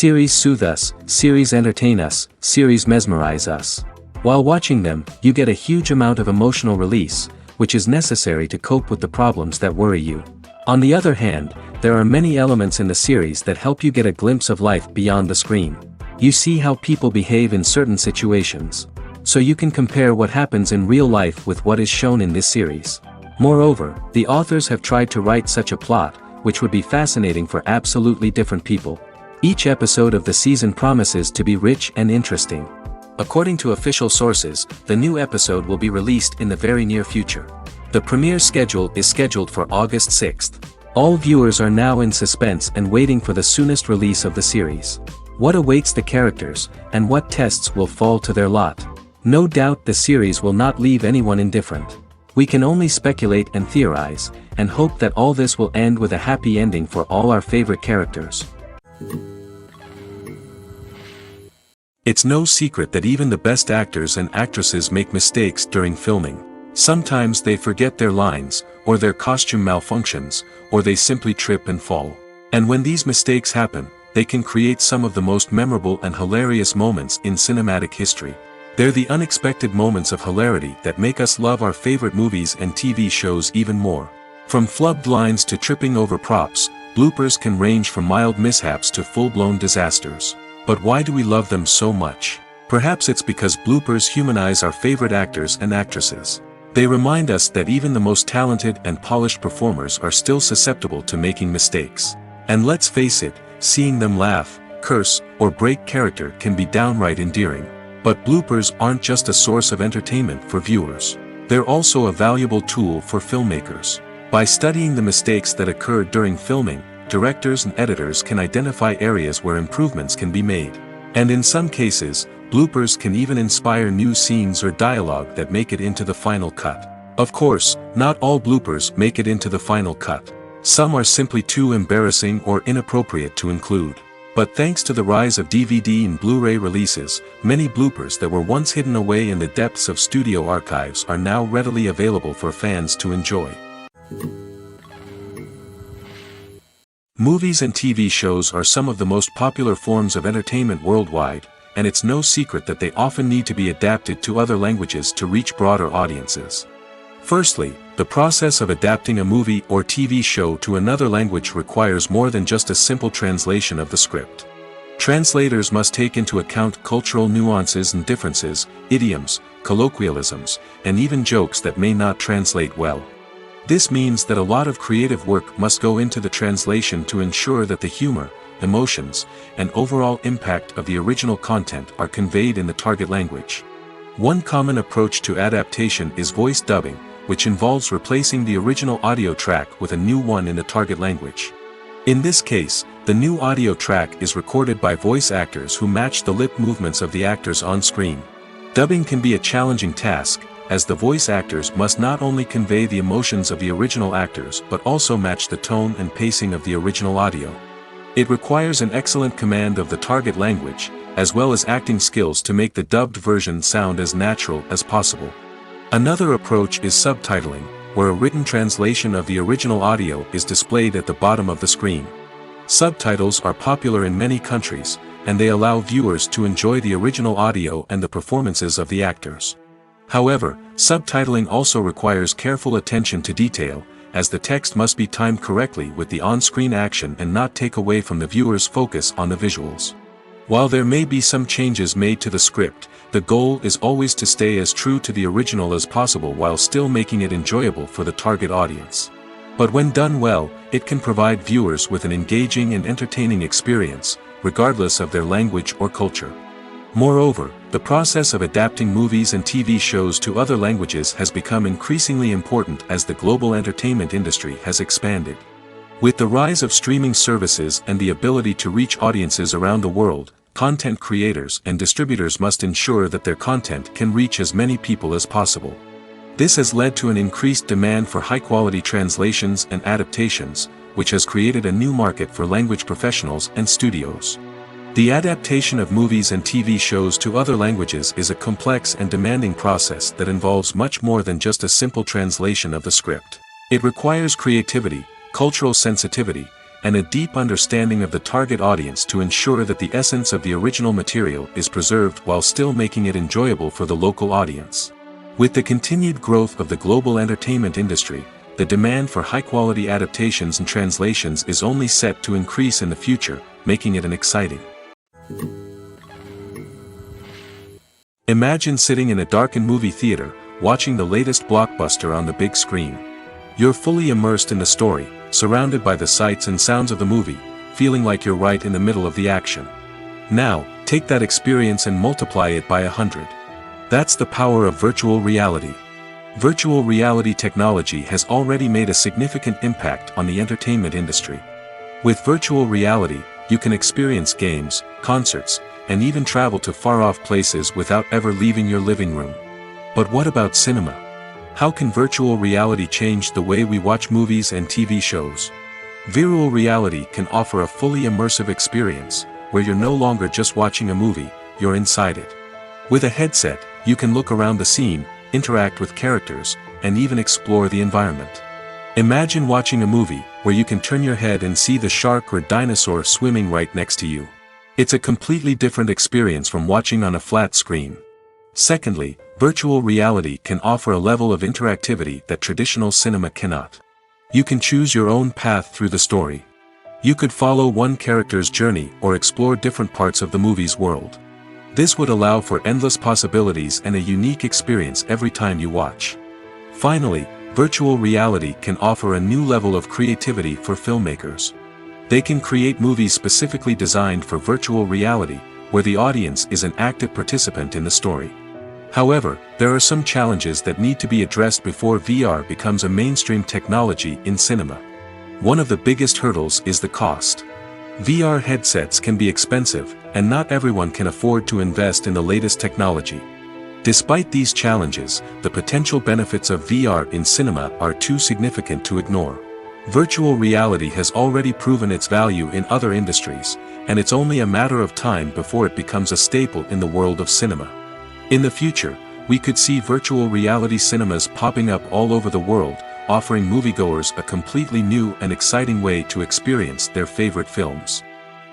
Series soothe us, series entertain us, series mesmerize us. While watching them, you get a huge amount of emotional release, which is necessary to cope with the problems that worry you. On the other hand, there are many elements in the series that help you get a glimpse of life beyond the screen. You see how people behave in certain situations. So you can compare what happens in real life with what is shown in this series. Moreover, the authors have tried to write such a plot, which would be fascinating for absolutely different people. Each episode of the season promises to be rich and interesting. According to official sources, the new episode will be released in the very near future. The premiere schedule is scheduled for August 6th. All viewers are now in suspense and waiting for the soonest release of the series. What awaits the characters, and what tests will fall to their lot? No doubt the series will not leave anyone indifferent. We can only speculate and theorize, and hope that all this will end with a happy ending for all our favorite characters. It's no secret that even the best actors and actresses make mistakes during filming. Sometimes they forget their lines, or their costume malfunctions, or they simply trip and fall. And when these mistakes happen, they can create some of the most memorable and hilarious moments in cinematic history. They're the unexpected moments of hilarity that make us love our favorite movies and TV shows even more. From flubbed lines to tripping over props, bloopers can range from mild mishaps to full-blown disasters. But why do we love them so much? Perhaps it's because bloopers humanize our favorite actors and actresses. They remind us that even the most talented and polished performers are still susceptible to making mistakes. And let's face it, seeing them laugh, curse, or break character can be downright endearing. But bloopers aren't just a source of entertainment for viewers. They're also a valuable tool for filmmakers. By studying the mistakes that occur during filming, directors and editors can identify areas where improvements can be made. And in some cases, bloopers can even inspire new scenes or dialogue that make it into the final cut. Of course, not all bloopers make it into the final cut. Some are simply too embarrassing or inappropriate to include. But thanks to the rise of DVD and Blu-ray releases, many bloopers that were once hidden away in the depths of studio archives are now readily available for fans to enjoy. Movies and TV shows are some of the most popular forms of entertainment worldwide, and it's no secret that they often need to be adapted to other languages to reach broader audiences. Firstly, the process of adapting a movie or TV show to another language requires more than just a simple translation of the script. Translators must take into account cultural nuances and differences, idioms, colloquialisms, and even jokes that may not translate well. This means that a lot of creative work must go into the translation to ensure that the humor, emotions, and overall impact of the original content are conveyed in the target language. One common approach to adaptation is voice dubbing, which involves replacing the original audio track with a new one in the target language. In this case, the new audio track is recorded by voice actors who match the lip movements of the actors on screen. Dubbing can be a challenging task, as the voice actors must not only convey the emotions of the original actors but also match the tone and pacing of the original audio. It requires an excellent command of the target language, as well as acting skills to make the dubbed version sound as natural as possible. Another approach is subtitling, where a written translation of the original audio is displayed at the bottom of the screen. Subtitles are popular in many countries, and they allow viewers to enjoy the original audio and the performances of the actors. However, subtitling also requires careful attention to detail, as the text must be timed correctly with the on-screen action and not take away from the viewer's focus on the visuals. While there may be some changes made to the script, the goal is always to stay as true to the original as possible while still making it enjoyable for the target audience. But when done well, it can provide viewers with an engaging and entertaining experience, regardless of their language or culture. Moreover, the process of adapting movies and TV shows to other languages has become increasingly important as the global entertainment industry has expanded. With the rise of streaming services and the ability to reach audiences around the world, content creators and distributors must ensure that their content can reach as many people as possible. This has led to an increased demand for high-quality translations and adaptations, which has created a new market for language professionals and studios. The adaptation of movies and TV shows to other languages is a complex and demanding process that involves much more than just a simple translation of the script. It requires creativity, cultural sensitivity, and a deep understanding of the target audience to ensure that the essence of the original material is preserved while still making it enjoyable for the local audience. With the continued growth of the global entertainment industry, the demand for high-quality adaptations and translations is only set to increase in the future, making it exciting. Imagine sitting in a darkened movie theater, watching the latest blockbuster on the big screen. You're fully immersed in the story, surrounded by the sights and sounds of the movie, feeling like you're right in the middle of the action. Now, take that experience and multiply it by 100. That's the power of virtual reality. Virtual reality technology has already made a significant impact on the entertainment industry. With virtual reality, you can experience games, concerts, and even travel to far-off places without ever leaving your living room. But what about cinema? How can virtual reality change the way we watch movies and TV shows? Virtual reality can offer a fully immersive experience, where you're no longer just watching a movie, you're inside it. With a headset, you can look around the scene, interact with characters, and even explore the environment. Imagine watching a movie, where you can turn your head and see the shark or dinosaur swimming right next to you. It's a completely different experience from watching on a flat screen. Secondly, virtual reality can offer a level of interactivity that traditional cinema cannot. You can choose your own path through the story. You could follow one character's journey or explore different parts of the movie's world. This would allow for endless possibilities and a unique experience every time you watch. Finally, virtual reality can offer a new level of creativity for filmmakers. They can create movies specifically designed for virtual reality, where the audience is an active participant in the story. However, there are some challenges that need to be addressed before VR becomes a mainstream technology in cinema. One of the biggest hurdles is the cost. VR headsets can be expensive, and not everyone can afford to invest in the latest technology. Despite these challenges, the potential benefits of VR in cinema are too significant to ignore. Virtual reality has already proven its value in other industries, and it's only a matter of time before it becomes a staple in the world of cinema. In the future, we could see virtual reality cinemas popping up all over the world, offering moviegoers a completely new and exciting way to experience their favorite films.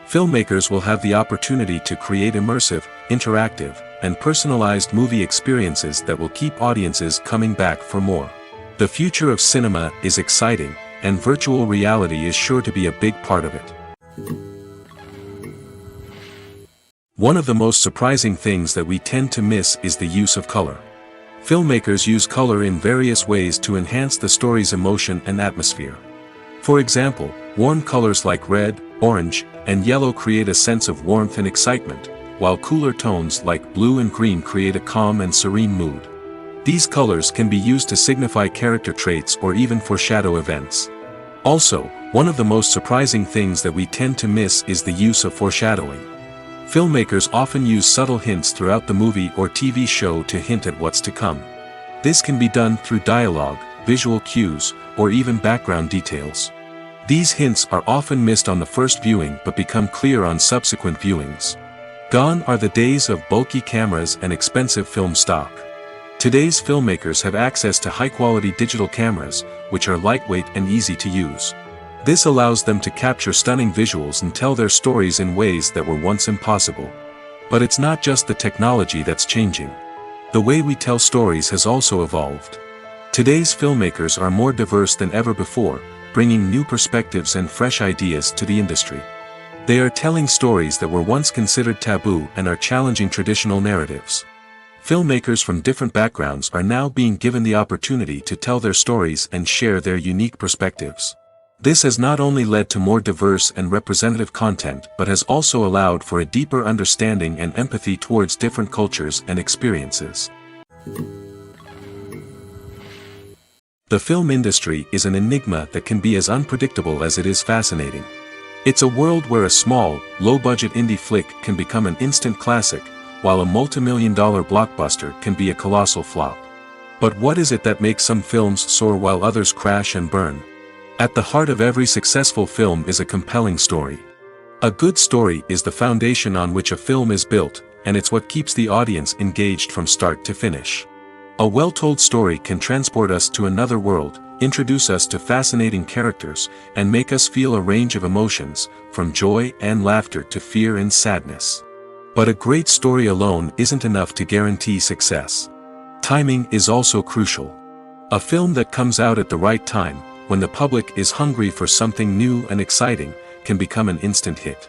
Filmmakers will have the opportunity to create immersive, interactive, and personalized movie experiences that will keep audiences coming back for more. The future of cinema is exciting, and virtual reality is sure to be a big part of it. One of the most surprising things that we tend to miss is the use of color. Filmmakers use color in various ways to enhance the story's emotion and atmosphere. For example, warm colors like red, orange, and yellow create a sense of warmth and excitement, while cooler tones like blue and green create a calm and serene mood. These colors can be used to signify character traits or even foreshadow events. Also, one of the most surprising things that we tend to miss is the use of foreshadowing. Filmmakers often use subtle hints throughout the movie or TV show to hint at what's to come. This can be done through dialogue, visual cues, or even background details. These hints are often missed on the first viewing but become clear on subsequent viewings. Gone are the days of bulky cameras and expensive film stock. Today's filmmakers have access to high-quality digital cameras, which are lightweight and easy to use. This allows them to capture stunning visuals and tell their stories in ways that were once impossible. But it's not just the technology that's changing. The way we tell stories has also evolved. Today's filmmakers are more diverse than ever before, bringing new perspectives and fresh ideas to the industry. They are telling stories that were once considered taboo and are challenging traditional narratives. Filmmakers from different backgrounds are now being given the opportunity to tell their stories and share their unique perspectives. This has not only led to more diverse and representative content but has also allowed for a deeper understanding and empathy towards different cultures and experiences. The film industry is an enigma that can be as unpredictable as it is fascinating. It's a world where a small, low-budget indie flick can become an instant classic, while a multi-million-dollar blockbuster can be a colossal flop. But what is it that makes some films soar while others crash and burn? At the heart of every successful film is a compelling story. A good story is the foundation on which a film is built, and it's what keeps the audience engaged from start to finish. A well-told story can transport us to another world, introduce us to fascinating characters, and make us feel a range of emotions, from joy and laughter to fear and sadness. But a great story alone isn't enough to guarantee success. Timing is also crucial. A film that comes out at the right time, when the public is hungry for something new and exciting, can become an instant hit.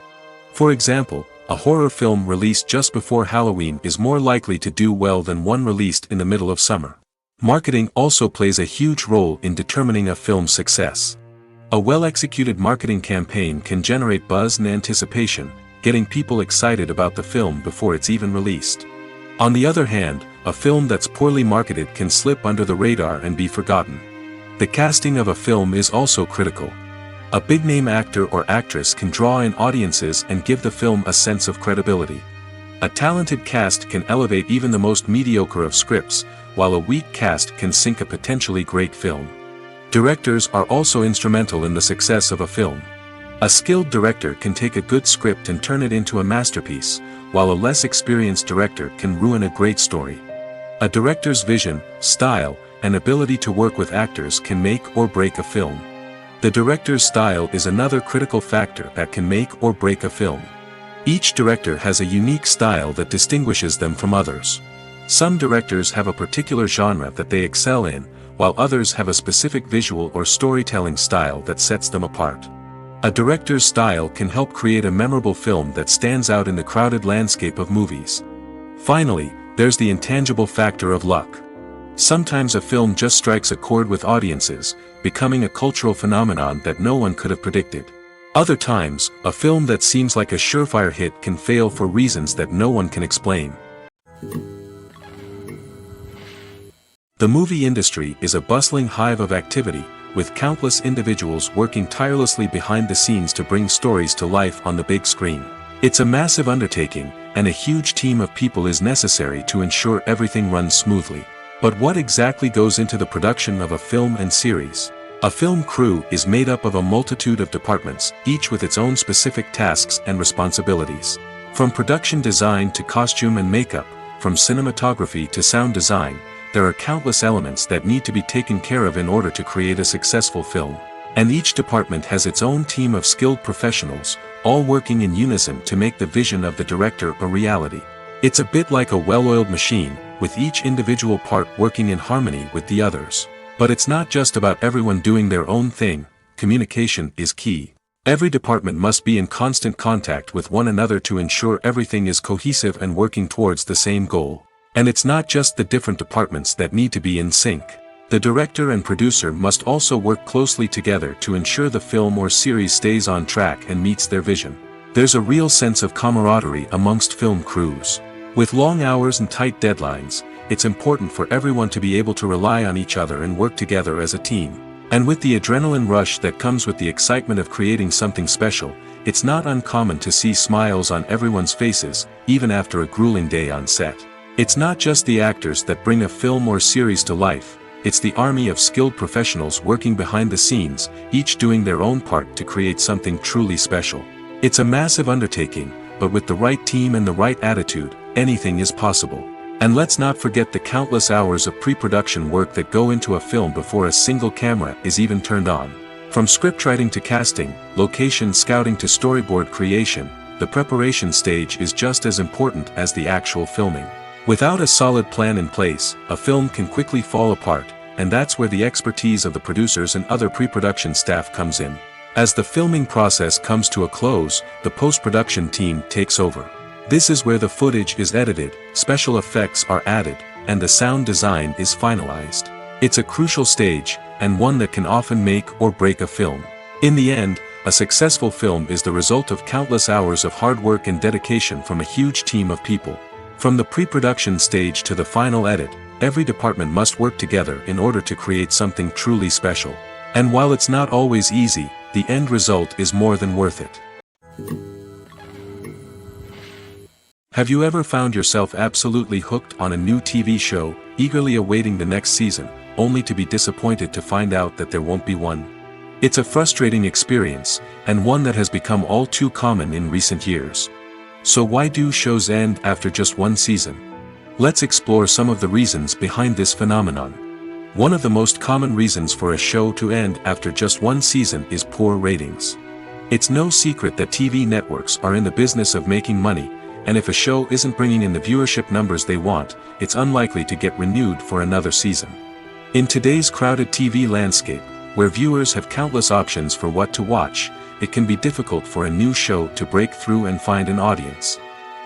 For example, a horror film released just before Halloween is more likely to do well than one released in the middle of summer. Marketing also plays a huge role in determining a film's success. A well-executed marketing campaign can generate buzz and anticipation, getting people excited about the film before it's even released. On the other hand, a film that's poorly marketed can slip under the radar and be forgotten. The casting of a film is also critical. A big-name actor or actress can draw in audiences and give the film a sense of credibility. A talented cast can elevate even the most mediocre of scripts, while a weak cast can sink a potentially great film. Directors are also instrumental in the success of a film. A skilled director can take a good script and turn it into a masterpiece, while a less experienced director can ruin a great story. A director's vision, style, and ability to work with actors can make or break a film. The director's style is another critical factor that can make or break a film. Each director has a unique style that distinguishes them from others. Some directors have a particular genre that they excel in, while others have a specific visual or storytelling style that sets them apart. A director's style can help create a memorable film that stands out in the crowded landscape of movies. Finally, there's the intangible factor of luck. Sometimes a film just strikes a chord with audiences, becoming a cultural phenomenon that no one could have predicted. Other times, a film that seems like a surefire hit can fail for reasons that no one can explain. The movie industry is a bustling hive of activity, with countless individuals working tirelessly behind the scenes to bring stories to life on the big screen. It's a massive undertaking, and a huge team of people is necessary to ensure everything runs smoothly. But what exactly goes into the production of a film and series? A film crew is made up of a multitude of departments, each with its own specific tasks and responsibilities. From production design to costume and makeup, from cinematography to sound design, there are countless elements that need to be taken care of in order to create a successful film. And each department has its own team of skilled professionals, all working in unison to make the vision of the director a reality. It's a bit like a well-oiled machine, with each individual part working in harmony with the others. But it's not just about everyone doing their own thing. Communication is key. Every department must be in constant contact with one another to ensure everything is cohesive and working towards the same goal. And it's not just the different departments that need to be in sync. The director and producer must also work closely together to ensure the film or series stays on track and meets their vision. There's a real sense of camaraderie amongst film crews. With long hours and tight deadlines, it's important for everyone to be able to rely on each other and work together as a team. And with the adrenaline rush that comes with the excitement of creating something special, it's not uncommon to see smiles on everyone's faces, even after a grueling day on set. It's not just the actors that bring a film or series to life, it's the army of skilled professionals working behind the scenes, each doing their own part to create something truly special. It's a massive undertaking, but with the right team and the right attitude, anything is possible. And let's not forget the countless hours of pre-production work that go into a film before a single camera is even turned on. From scriptwriting to casting, location scouting to storyboard creation, the preparation stage is just as important as the actual filming. Without a solid plan in place, a film can quickly fall apart, and that's where the expertise of the producers and other pre-production staff comes in. As the filming process comes to a close, the post-production team takes over. This is where the footage is edited, special effects are added, and the sound design is finalized. It's a crucial stage, and one that can often make or break a film. In the end, a successful film is the result of countless hours of hard work and dedication from a huge team of people. From the pre-production stage to the final edit, every department must work together in order to create something truly special. And while it's not always easy, the end result is more than worth it. Have you ever found yourself absolutely hooked on a new TV show, eagerly awaiting the next season, only to be disappointed to find out that there won't be one? It's a frustrating experience, and one that has become all too common in recent years. So why do shows end after just one season? Let's explore some of the reasons behind this phenomenon. One of the most common reasons for a show to end after just one season is poor ratings. It's no secret that TV networks are in the business of making money, and if a show isn't bringing in the viewership numbers they want, it's unlikely to get renewed for another season. In today's crowded TV landscape, where viewers have countless options for what to watch, it can be difficult for a new show to break through and find an audience.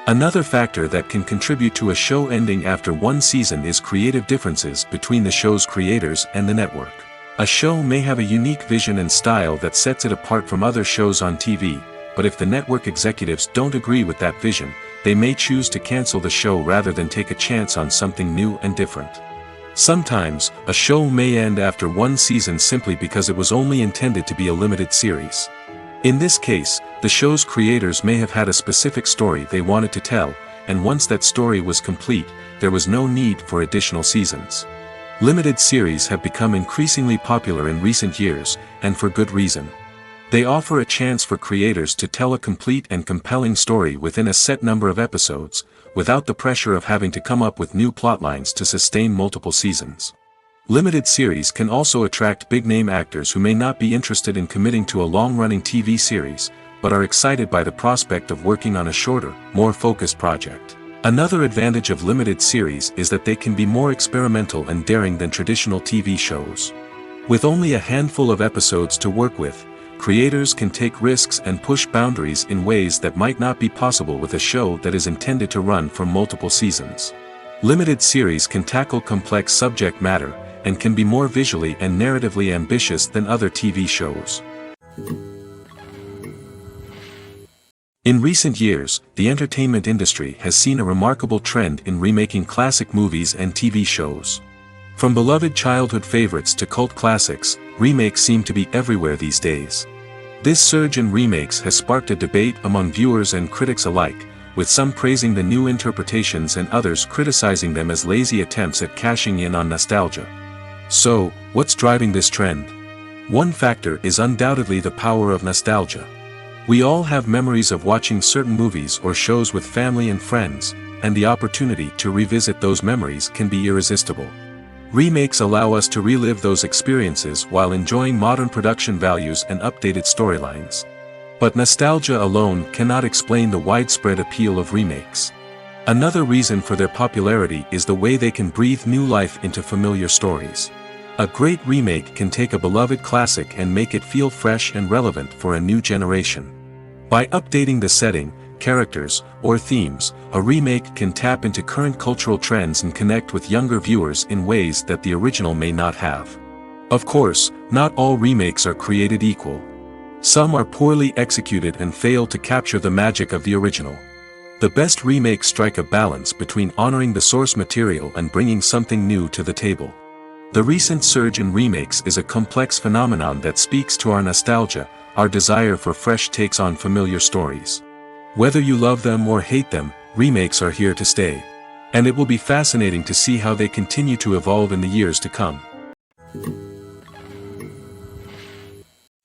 Another factor that can contribute to a show ending after one season is creative differences between the show's creators and the network. A show may have a unique vision and style that sets it apart from other shows on TV, but if the network executives don't agree with that vision, they may choose to cancel the show rather than take a chance on something new and different. Sometimes, a show may end after one season simply because it was only intended to be a limited series. In this case, the show's creators may have had a specific story they wanted to tell, and once that story was complete, there was no need for additional seasons. Limited series have become increasingly popular in recent years, and for good reason. They offer a chance for creators to tell a complete and compelling story within a set number of episodes, without the pressure of having to come up with new plotlines to sustain multiple seasons. Limited series can also attract big-name actors who may not be interested in committing to a long-running TV series, but are excited by the prospect of working on a shorter, more focused project. Another advantage of limited series is that they can be more experimental and daring than traditional TV shows. With only a handful of episodes to work with, creators can take risks and push boundaries in ways that might not be possible with a show that is intended to run for multiple seasons. Limited series can tackle complex subject matter, and can be more visually and narratively ambitious than other TV shows. In recent years, the entertainment industry has seen a remarkable trend in remaking classic movies and TV shows. From beloved childhood favorites to cult classics, remakes seem to be everywhere these days. This surge in remakes has sparked a debate among viewers and critics alike, with some praising the new interpretations and others criticizing them as lazy attempts at cashing in on nostalgia. So, what's driving this trend? One factor is undoubtedly the power of nostalgia. We all have memories of watching certain movies or shows with family and friends, and the opportunity to revisit those memories can be irresistible. Remakes allow us to relive those experiences while enjoying modern production values and updated storylines. But nostalgia alone cannot explain the widespread appeal of remakes. Another reason for their popularity is the way they can breathe new life into familiar stories. A great remake can take a beloved classic and make it feel fresh and relevant for a new generation. By updating the setting, characters, or themes, a remake can tap into current cultural trends and connect with younger viewers in ways that the original may not have. Of course, not all remakes are created equal. Some are poorly executed and fail to capture the magic of the original. The best remakes strike a balance between honoring the source material and bringing something new to the table. The recent surge in remakes is a complex phenomenon that speaks to our nostalgia, our desire for fresh takes on familiar stories. Whether you love them or hate them, remakes are here to stay. And it will be fascinating to see how they continue to evolve in the years to come.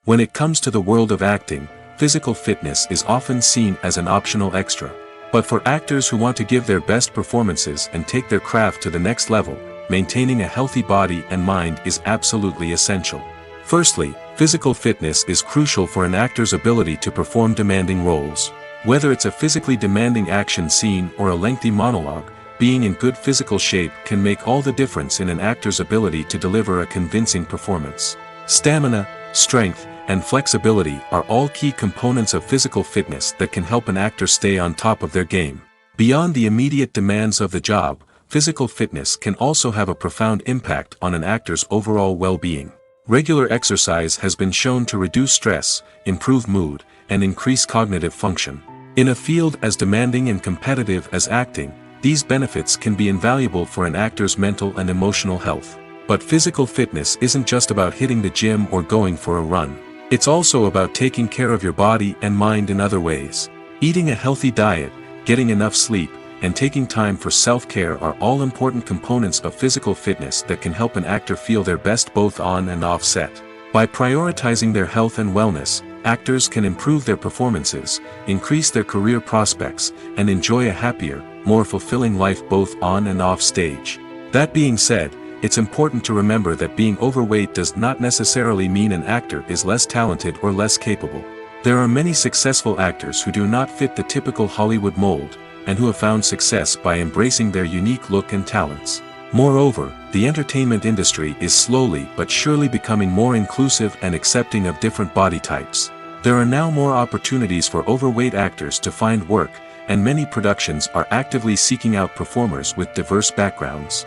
When it comes to the world of acting, physical fitness is often seen as an optional extra. But for actors who want to give their best performances and take their craft to the next level, maintaining a healthy body and mind is absolutely essential. Firstly, physical fitness is crucial for an actor's ability to perform demanding roles. Whether it's a physically demanding action scene or a lengthy monologue, being in good physical shape can make all the difference in an actor's ability to deliver a convincing performance. Stamina, strength, and flexibility are all key components of physical fitness that can help an actor stay on top of their game. Beyond the immediate demands of the job, physical fitness can also have a profound impact on an actor's overall well-being. Regular exercise has been shown to reduce stress, improve mood, and increase cognitive function. In a field as demanding and competitive as acting, these benefits can be invaluable for an actor's mental and emotional health. But physical fitness isn't just about hitting the gym or going for a run. It's also about taking care of your body and mind in other ways. Eating a healthy diet, getting enough sleep, and taking time for self-care are all important components of physical fitness that can help an actor feel their best both on and off set. By prioritizing their health and wellness, actors can improve their performances, increase their career prospects, and enjoy a happier, more fulfilling life both on and off stage. That being said, it's important to remember that being overweight does not necessarily mean an actor is less talented or less capable. There are many successful actors who do not fit the typical Hollywood mold, and who have found success by embracing their unique look and talents. Moreover, the entertainment industry is slowly but surely becoming more inclusive and accepting of different body types. There are now more opportunities for overweight actors to find work, and many productions are actively seeking out performers with diverse backgrounds.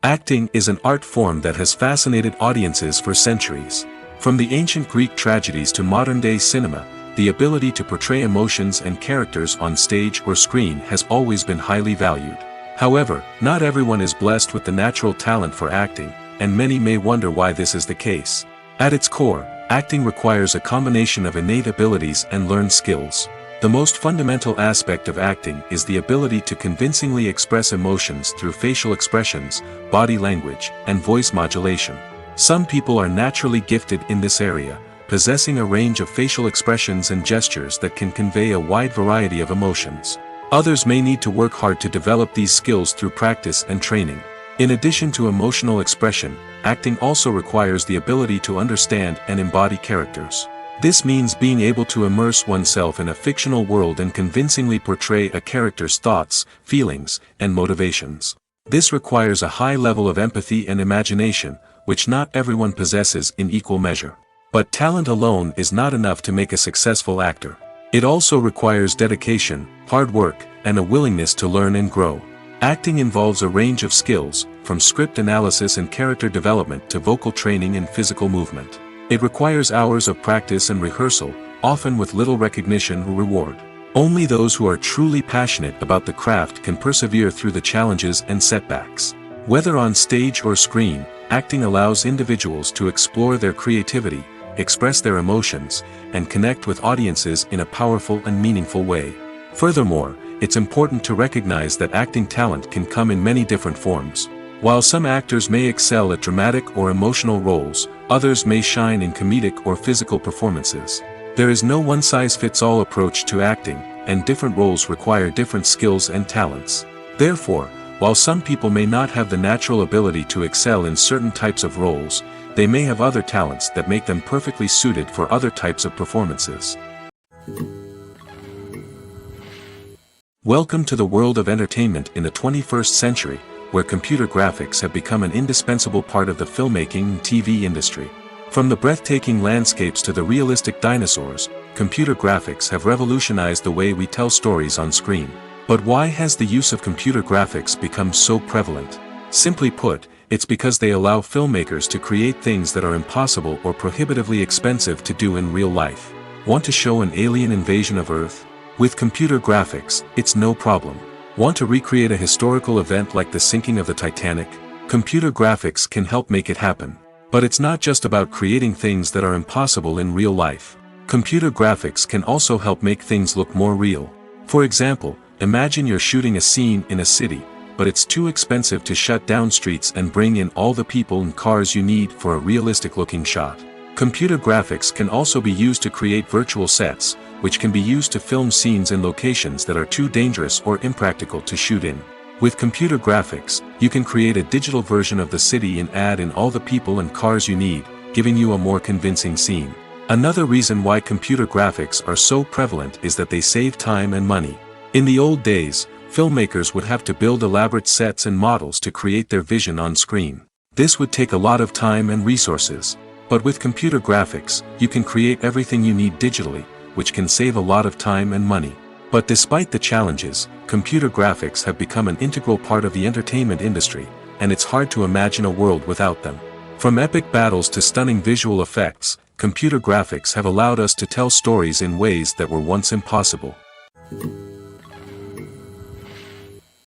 Acting is an art form that has fascinated audiences for centuries. From the ancient Greek tragedies to modern-day cinema, the ability to portray emotions and characters on stage or screen has always been highly valued. However, not everyone is blessed with the natural talent for acting, and many may wonder why this is the case. At its core, acting requires a combination of innate abilities and learned skills. The most fundamental aspect of acting is the ability to convincingly express emotions through facial expressions, body language, and voice modulation. Some people are naturally gifted in this area, possessing a range of facial expressions and gestures that can convey a wide variety of emotions. Others may need to work hard to develop these skills through practice and training. In addition to emotional expression, acting also requires the ability to understand and embody characters. This means being able to immerse oneself in a fictional world and convincingly portray a character's thoughts, feelings, and motivations. This requires a high level of empathy and imagination, which not everyone possesses in equal measure. But talent alone is not enough to make a successful actor. It also requires dedication, hard work, and a willingness to learn and grow. Acting involves a range of skills, from script analysis and character development to vocal training and physical movement. It requires hours of practice and rehearsal, often with little recognition or reward. Only those who are truly passionate about the craft can persevere through the challenges and setbacks. Whether on stage or screen, acting allows individuals to explore their creativity, express their emotions, and connect with audiences in a powerful and meaningful way. Furthermore, it's important to recognize that acting talent can come in many different forms. While some actors may excel at dramatic or emotional roles, others may shine in comedic or physical performances. There is no one-size-fits-all approach to acting, and different roles require different skills and talents. Therefore, while some people may not have the natural ability to excel in certain types of roles, they may have other talents that make them perfectly suited for other types of performances. Welcome to the world of entertainment in the 21st century, where computer graphics have become an indispensable part of the filmmaking and TV industry. From the breathtaking landscapes to the realistic dinosaurs, computer graphics have revolutionized the way we tell stories on screen. But why has the use of computer graphics become so prevalent? Simply put, it's because they allow filmmakers to create things that are impossible or prohibitively expensive to do in real life. Want to show an alien invasion of Earth? With computer graphics, it's no problem. Want to recreate a historical event like the sinking of the Titanic? Computer graphics can help make it happen. But it's not just about creating things that are impossible in real life. Computer graphics can also help make things look more real. For example, imagine you're shooting a scene in a city, but it's too expensive to shut down streets and bring in all the people and cars you need for a realistic-looking shot. Computer graphics can also be used to create virtual sets, which can be used to film scenes in locations that are too dangerous or impractical to shoot in. With computer graphics, you can create a digital version of the city and add in all the people and cars you need, giving you a more convincing scene. Another reason why computer graphics are so prevalent is that they save time and money. In the old days, filmmakers would have to build elaborate sets and models to create their vision on screen. This would take a lot of time and resources. But with computer graphics, you can create everything you need digitally, which can save a lot of time and money. But despite the challenges, computer graphics have become an integral part of the entertainment industry, and it's hard to imagine a world without them. From epic battles to stunning visual effects, computer graphics have allowed us to tell stories in ways that were once impossible.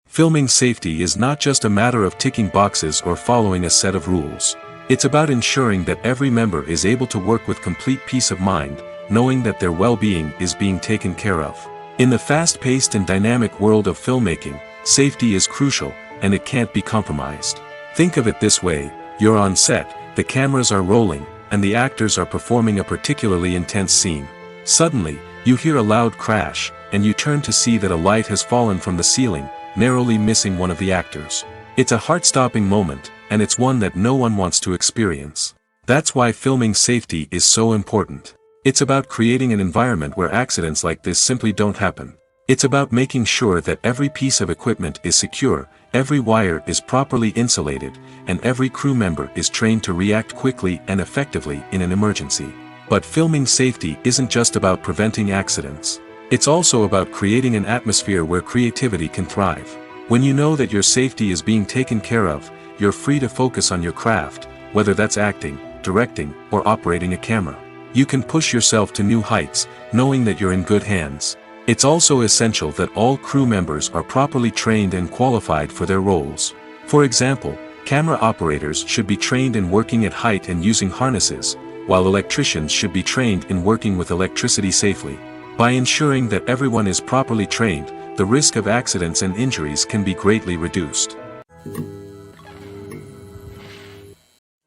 Filming safety is not just a matter of ticking boxes or following a set of rules. It's about ensuring that every member is able to work with complete peace of mind, knowing that their well-being is being taken care of. In the fast-paced and dynamic world of filmmaking, safety is crucial, and it can't be compromised. Think of it this way: you're on set, the cameras are rolling, and the actors are performing a particularly intense scene. Suddenly, you hear a loud crash, and you turn to see that a light has fallen from the ceiling, narrowly missing one of the actors. It's a heart-stopping moment, and it's one that no one wants to experience. That's why filming safety is so important. It's about creating an environment where accidents like this simply don't happen. It's about making sure that every piece of equipment is secure, every wire is properly insulated, and every crew member is trained to react quickly and effectively in an emergency. But filming safety isn't just about preventing accidents. It's also about creating an atmosphere where creativity can thrive. When you know that your safety is being taken care of, you're free to focus on your craft, whether that's acting, directing, or operating a camera. You can push yourself to new heights, knowing that you're in good hands. It's also essential that all crew members are properly trained and qualified for their roles. For example, camera operators should be trained in working at height and using harnesses, while electricians should be trained in working with electricity safely. By ensuring that everyone is properly trained, the risk of accidents and injuries can be greatly reduced.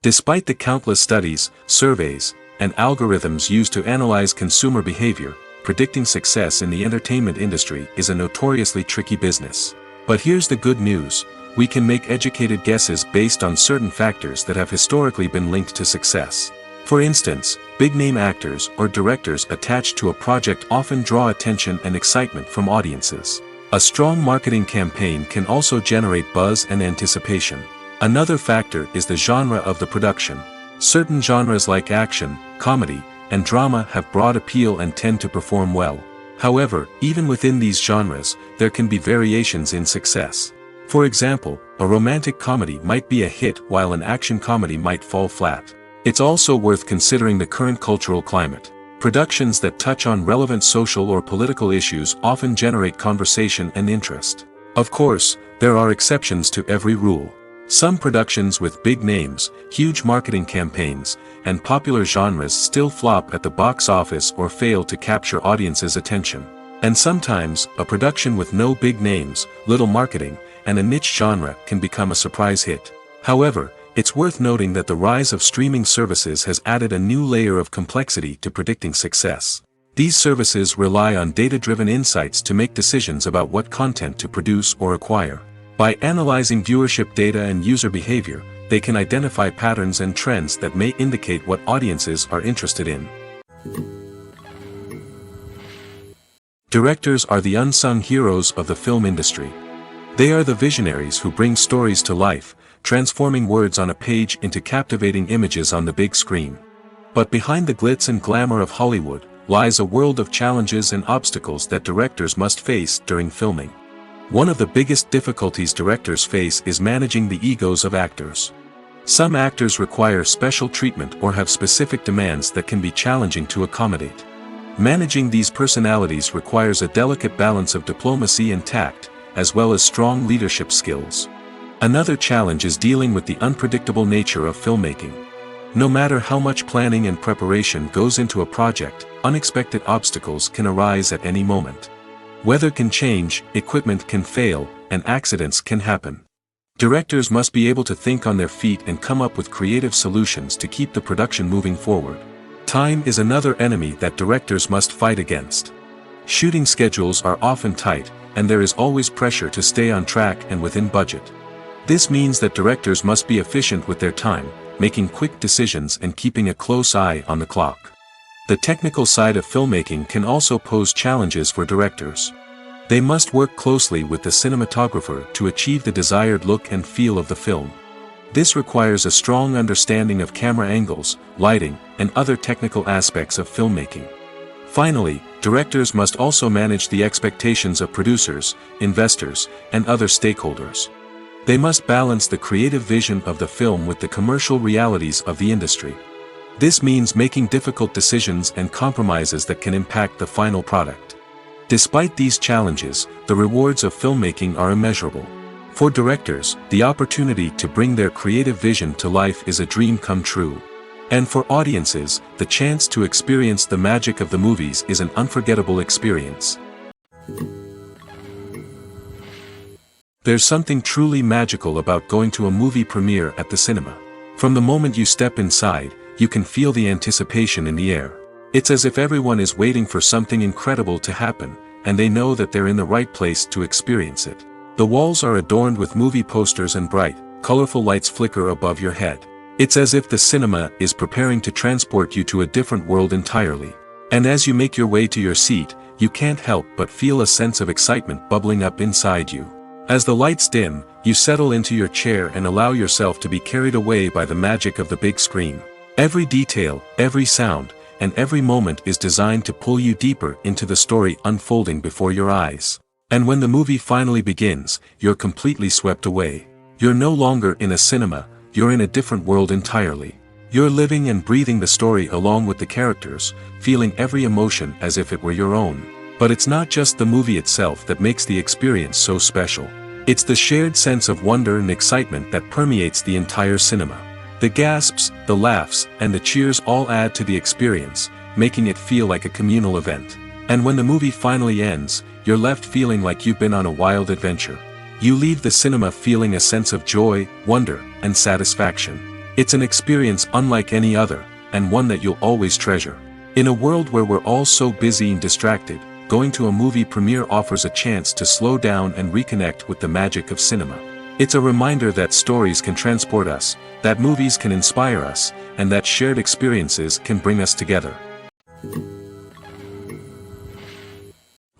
Despite the countless studies, surveys, and algorithms used to analyze consumer behavior, predicting success in the entertainment industry is a notoriously tricky business. But here's the good news: we can make educated guesses based on certain factors that have historically been linked to success. For instance, big-name actors or directors attached to a project often draw attention and excitement from audiences. A strong marketing campaign can also generate buzz and anticipation. Another factor is the genre of the production. Certain genres like action, comedy, and drama have broad appeal and tend to perform well. However, even within these genres, there can be variations in success. For example, a romantic comedy might be a hit while an action comedy might fall flat. It's also worth considering the current cultural climate. Productions that touch on relevant social or political issues often generate conversation and interest. Of course, there are exceptions to every rule. Some productions with big names, huge marketing campaigns, and popular genres still flop at the box office or fail to capture audiences' attention. And sometimes, a production with no big names, little marketing, and a niche genre can become a surprise hit. However, it's worth noting that the rise of streaming services has added a new layer of complexity to predicting success. These services rely on data-driven insights to make decisions about what content to produce or acquire. By analyzing viewership data and user behavior, they can identify patterns and trends that may indicate what audiences are interested in. Directors are the unsung heroes of the film industry. They are the visionaries who bring stories to life, transforming words on a page into captivating images on the big screen. But behind the glitz and glamour of Hollywood lies a world of challenges and obstacles that directors must face during filming. One of the biggest difficulties directors face is managing the egos of actors. Some actors require special treatment or have specific demands that can be challenging to accommodate. Managing these personalities requires a delicate balance of diplomacy and tact, as well as strong leadership skills. Another challenge is dealing with the unpredictable nature of filmmaking. No matter how much planning and preparation goes into a project, unexpected obstacles can arise at any moment. Weather can change, equipment can fail, and accidents can happen. Directors must be able to think on their feet and come up with creative solutions to keep the production moving forward. Time is another enemy that directors must fight against. Shooting schedules are often tight, and there is always pressure to stay on track and within budget. This means that directors must be efficient with their time, making quick decisions and keeping a close eye on the clock. The technical side of filmmaking can also pose challenges for directors. They must work closely with the cinematographer to achieve the desired look and feel of the film. This requires a strong understanding of camera angles, lighting, and other technical aspects of filmmaking. Finally, directors must also manage the expectations of producers, investors, and other stakeholders. They must balance the creative vision of the film with the commercial realities of the industry. This means making difficult decisions and compromises that can impact the final product. Despite these challenges, the rewards of filmmaking are immeasurable. For directors, the opportunity to bring their creative vision to life is a dream come true. And for audiences, the chance to experience the magic of the movies is an unforgettable experience. There's something truly magical about going to a movie premiere at the cinema. From the moment you step inside, you can feel the anticipation in the air. It's as if everyone is waiting for something incredible to happen, and they know that they're in the right place to experience it. The walls are adorned with movie posters and bright, colorful lights flicker above your head. It's as if the cinema is preparing to transport you to a different world entirely. And as you make your way to your seat, you can't help but feel a sense of excitement bubbling up inside you. As the lights dim, you settle into your chair and allow yourself to be carried away by the magic of the big screen. Every detail, every sound, and every moment is designed to pull you deeper into the story unfolding before your eyes. And when the movie finally begins, you're completely swept away. You're no longer in a cinema, you're in a different world entirely. You're living and breathing the story along with the characters, feeling every emotion as if it were your own. But it's not just the movie itself that makes the experience so special. It's the shared sense of wonder and excitement that permeates the entire cinema. The gasps, the laughs, and the cheers all add to the experience, making it feel like a communal event. And when the movie finally ends, you're left feeling like you've been on a wild adventure. You leave the cinema feeling a sense of joy, wonder, and satisfaction. It's an experience unlike any other, and one that you'll always treasure. In a world where we're all so busy and distracted, going to a movie premiere offers a chance to slow down and reconnect with the magic of cinema. It's a reminder that stories can transport us, that movies can inspire us, and that shared experiences can bring us together.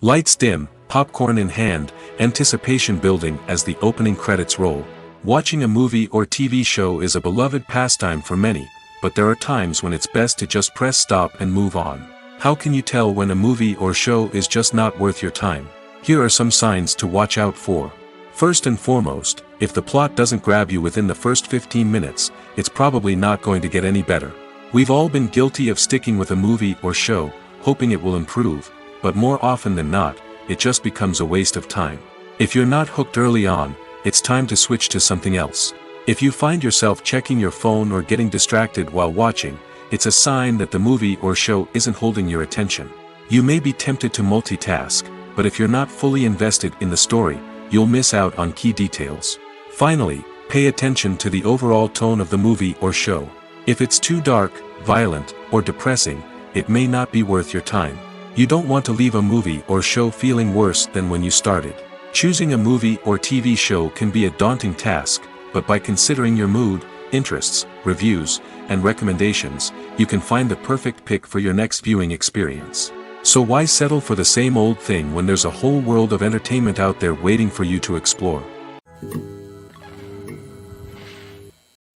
Lights dim, popcorn in hand, anticipation building as the opening credits roll. Watching a movie or TV show is a beloved pastime for many, but there are times when it's best to just press stop and move on. How can you tell when a movie or show is just not worth your time? Here are some signs to watch out for. First and foremost, if the plot doesn't grab you within the first 15 minutes, it's probably not going to get any better. We've all been guilty of sticking with a movie or show, hoping it will improve, but more often than not, it just becomes a waste of time. If you're not hooked early on, it's time to switch to something else. If you find yourself checking your phone or getting distracted while watching, it's a sign that the movie or show isn't holding your attention. You may be tempted to multitask, but if you're not fully invested in the story, you'll miss out on key details. Finally, pay attention to the overall tone of the movie or show. If it's too dark, violent, or depressing, it may not be worth your time. You don't want to leave a movie or show feeling worse than when you started. Choosing a movie or TV show can be a daunting task, but by considering your mood, interests, reviews, and recommendations, you can find the perfect pick for your next viewing experience. So why settle for the same old thing when there's a whole world of entertainment out there waiting for you to explore?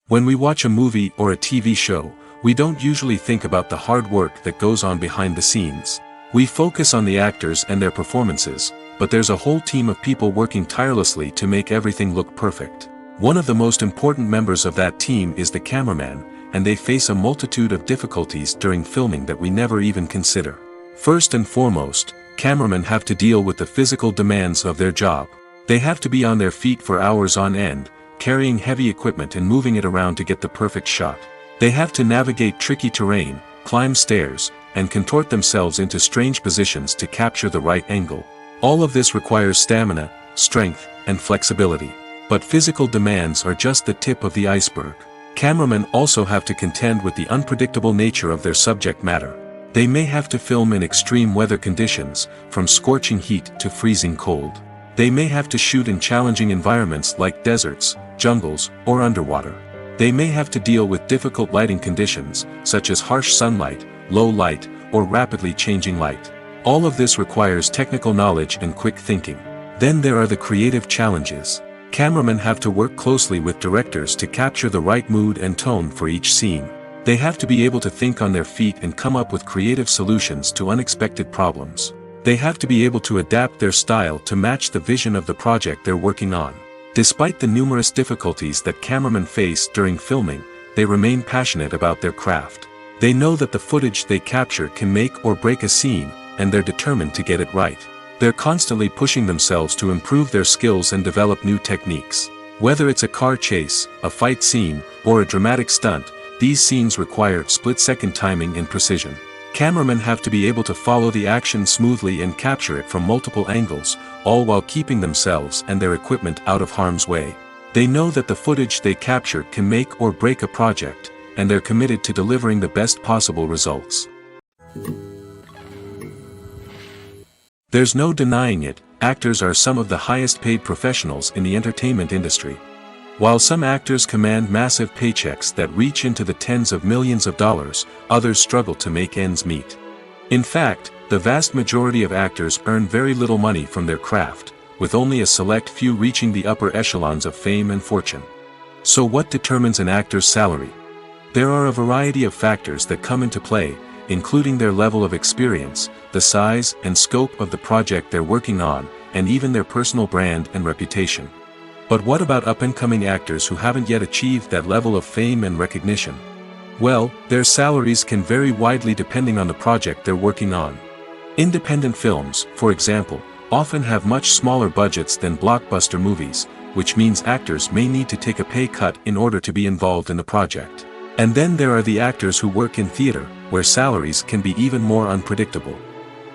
When we watch a movie or a TV show, we don't usually think about the hard work that goes on behind the scenes. We focus on the actors and their performances, but there's a whole team of people working tirelessly to make everything look perfect. One of the most important members of that team is the cameraman, and they face a multitude of difficulties during filming that we never even consider. First and foremost, cameramen have to deal with the physical demands of their job. They have to be on their feet for hours on end, carrying heavy equipment and moving it around to get the perfect shot. They have to navigate tricky terrain, climb stairs, and contort themselves into strange positions to capture the right angle. All of this requires stamina, strength, and flexibility. But physical demands are just the tip of the iceberg. Cameramen also have to contend with the unpredictable nature of their subject matter. They may have to film in extreme weather conditions, from scorching heat to freezing cold. They may have to shoot in challenging environments like deserts, jungles, or underwater. They may have to deal with difficult lighting conditions, such as harsh sunlight, low light, or rapidly changing light. All of this requires technical knowledge and quick thinking. Then there are the creative challenges. Cameramen have to work closely with directors to capture the right mood and tone for each scene. They have to be able to think on their feet and come up with creative solutions to unexpected problems. They have to be able to adapt their style to match the vision of the project they're working on. Despite the numerous difficulties that cameramen face during filming, they remain passionate about their craft. They know that the footage they capture can make or break a scene, and they're determined to get it right. They're constantly pushing themselves to improve their skills and develop new techniques. Whether it's a car chase, a fight scene, or a dramatic stunt, these scenes require split-second timing and precision. Cameramen have to be able to follow the action smoothly and capture it from multiple angles, all while keeping themselves and their equipment out of harm's way. They know that the footage they capture can make or break a project, and they're committed to delivering the best possible results. There's no denying it, actors are some of the highest paid professionals in the entertainment industry. While some actors command massive paychecks that reach into the tens of millions of dollars, others struggle to make ends meet. In fact, the vast majority of actors earn very little money from their craft, with only a select few reaching the upper echelons of fame and fortune. So what determines an actor's salary? There are a variety of factors that come into play, including their level of experience, the size and scope of the project they're working on, and even their personal brand and reputation. But what about up-and-coming actors who haven't yet achieved that level of fame and recognition? Well, their salaries can vary widely depending on the project they're working on. Independent films, for example, often have much smaller budgets than blockbuster movies, which means actors may need to take a pay cut in order to be involved in the project. And then there are the actors who work in theater, where salaries can be even more unpredictable.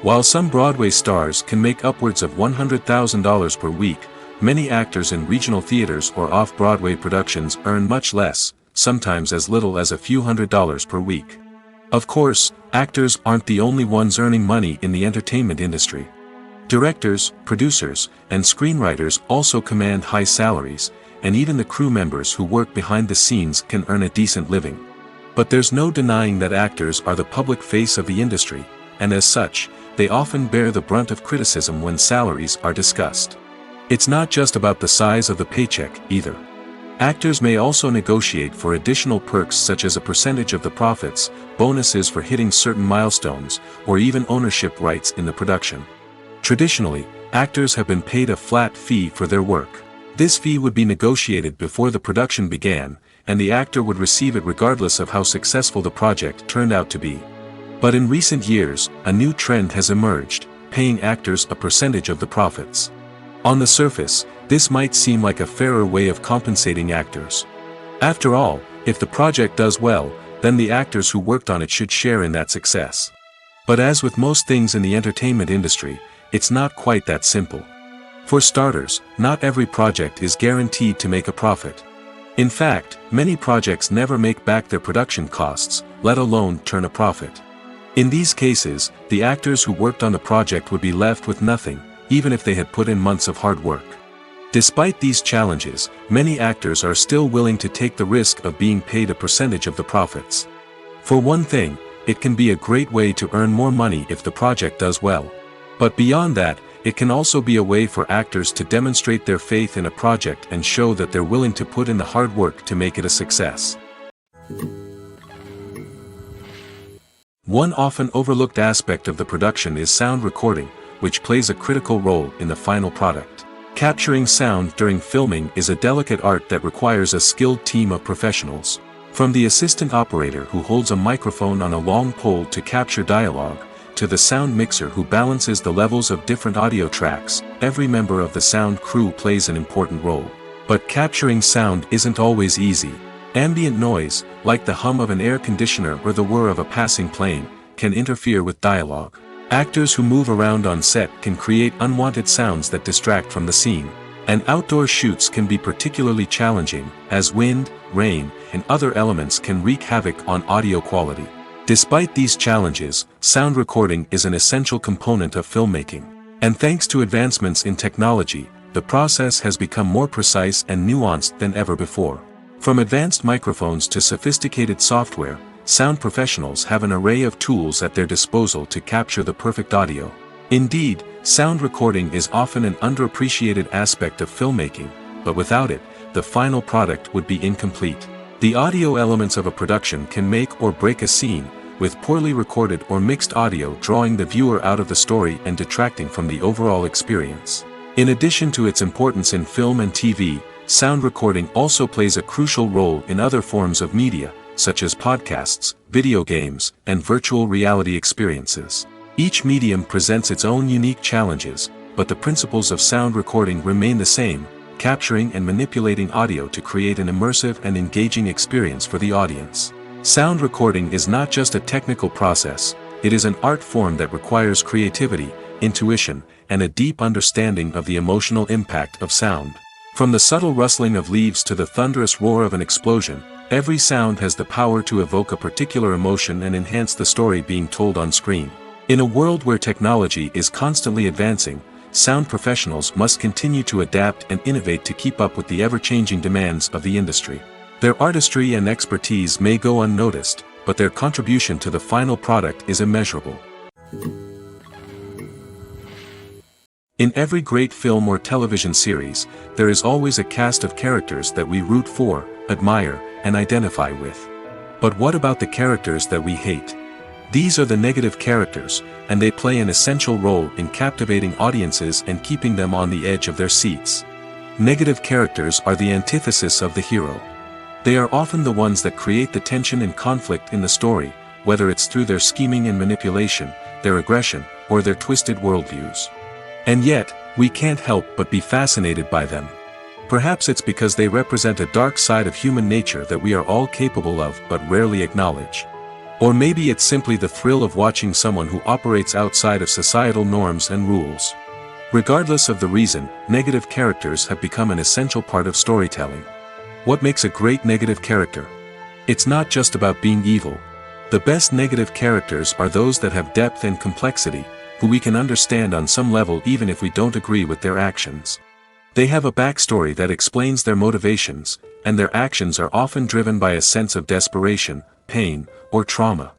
While some Broadway stars can make upwards of $100,000 per week, many actors in regional theaters or off-Broadway productions earn much less, sometimes as little as a few $100s per week. Of course, actors aren't the only ones earning money in the entertainment industry. Directors, producers, and screenwriters also command high salaries, and even the crew members who work behind the scenes can earn a decent living. But there's no denying that actors are the public face of the industry, and as such, they often bear the brunt of criticism when salaries are discussed. It's not just about the size of the paycheck, either. Actors may also negotiate for additional perks such as a percentage of the profits, bonuses for hitting certain milestones, or even ownership rights in the production. Traditionally, actors have been paid a flat fee for their work. This fee would be negotiated before the production began, and the actor would receive it regardless of how successful the project turned out to be. But in recent years, a new trend has emerged, paying actors a percentage of the profits. On the surface, this might seem like a fairer way of compensating actors. After all, if the project does well, then the actors who worked on it should share in that success. But as with most things in the entertainment industry, it's not quite that simple. For starters, not every project is guaranteed to make a profit. In fact, many projects never make back their production costs, let alone turn a profit. In these cases, the actors who worked on the project would be left with nothing, even if they had put in months of hard work. Despite these challenges, many actors are still willing to take the risk of being paid a percentage of the profits. For one thing, it can be a great way to earn more money if the project does well. But beyond that, it can also be a way for actors to demonstrate their faith in a project and show that they're willing to put in the hard work to make it a success. One often overlooked aspect of the production is sound recording, which plays a critical role in the final product. Capturing sound during filming is a delicate art that requires a skilled team of professionals. From the assistant operator who holds a microphone on a long pole to capture dialogue, to the sound mixer who balances the levels of different audio tracks, every member of the sound crew plays an important role. But capturing sound isn't always easy. Ambient noise, like the hum of an air conditioner or the whir of a passing plane, can interfere with dialogue. Actors who move around on set can create unwanted sounds that distract from the scene. And outdoor shoots can be particularly challenging, as wind, rain, and other elements can wreak havoc on audio quality. Despite these challenges, sound recording is an essential component of filmmaking. And thanks to advancements in technology, the process has become more precise and nuanced than ever before. From advanced microphones to sophisticated software, sound professionals have an array of tools at their disposal to capture the perfect audio. Indeed, sound recording is often an underappreciated aspect of filmmaking, but without it, the final product would be incomplete. The audio elements of a production can make or break a scene, with poorly recorded or mixed audio drawing the viewer out of the story and detracting from the overall experience. In addition to its importance in film and TV, sound recording also plays a crucial role in other forms of media, such as podcasts, video games, and virtual reality experiences. Each medium presents its own unique challenges, but the principles of sound recording remain the same, capturing and manipulating audio to create an immersive and engaging experience for the audience. Sound recording is not just a technical process, it is an art form that requires creativity, intuition, and a deep understanding of the emotional impact of sound. From the subtle rustling of leaves to the thunderous roar of an explosion, every sound has the power to evoke a particular emotion and enhance the story being told on screen. In a world where technology is constantly advancing, sound professionals must continue to adapt and innovate to keep up with the ever-changing demands of the industry. Their artistry and expertise may go unnoticed, but their contribution to the final product is immeasurable. In every great film or television series, there is always a cast of characters that we root for, admire, and identify with. But what about the characters that we hate? These are the negative characters, and they play an essential role in captivating audiences and keeping them on the edge of their seats. Negative characters are the antithesis of the hero. They are often the ones that create the tension and conflict in the story, whether it's through their scheming and manipulation, their aggression, or their twisted worldviews. And yet, we can't help but be fascinated by them. Perhaps it's because they represent a dark side of human nature that we are all capable of but rarely acknowledge. Or maybe it's simply the thrill of watching someone who operates outside of societal norms and rules. Regardless of the reason, negative characters have become an essential part of storytelling. What makes a great negative character? It's not just about being evil. The best negative characters are those that have depth and complexity, who we can understand on some level even if we don't agree with their actions. They have a backstory that explains their motivations, and their actions are often driven by a sense of desperation, pain, or trauma.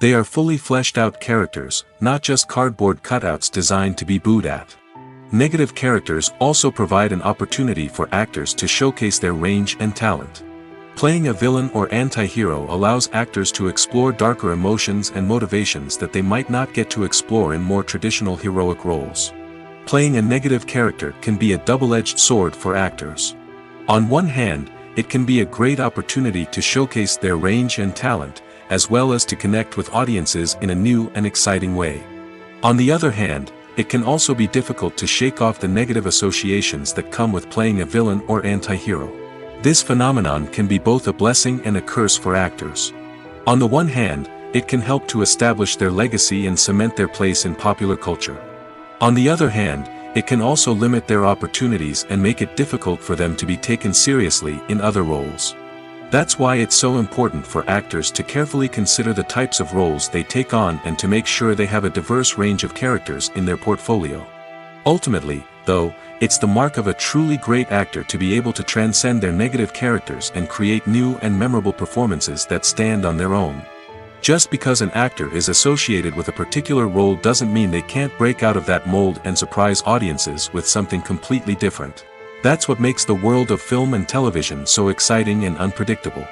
They are fully fleshed out characters, not just cardboard cutouts designed to be booed at. Negative characters also provide an opportunity for actors to showcase their range and talent. Playing a villain or anti-hero allows actors to explore darker emotions and motivations that they might not get to explore in more traditional heroic roles. Playing a negative character can be a double-edged sword for actors. On one hand, it can be a great opportunity to showcase their range and talent, as well as to connect with audiences in a new and exciting way. On the other hand, it can also be difficult to shake off the negative associations that come with playing a villain or anti-hero. This phenomenon can be both a blessing and a curse for actors. On the one hand, it can help to establish their legacy and cement their place in popular culture. On the other hand, it can also limit their opportunities and make it difficult for them to be taken seriously in other roles. That's why it's so important for actors to carefully consider the types of roles they take on and to make sure they have a diverse range of characters in their portfolio. Ultimately, though, it's the mark of a truly great actor to be able to transcend their negative characters and create new and memorable performances that stand on their own. Just because an actor is associated with a particular role doesn't mean they can't break out of that mold and surprise audiences with something completely different. That's what makes the world of film and television so exciting and unpredictable.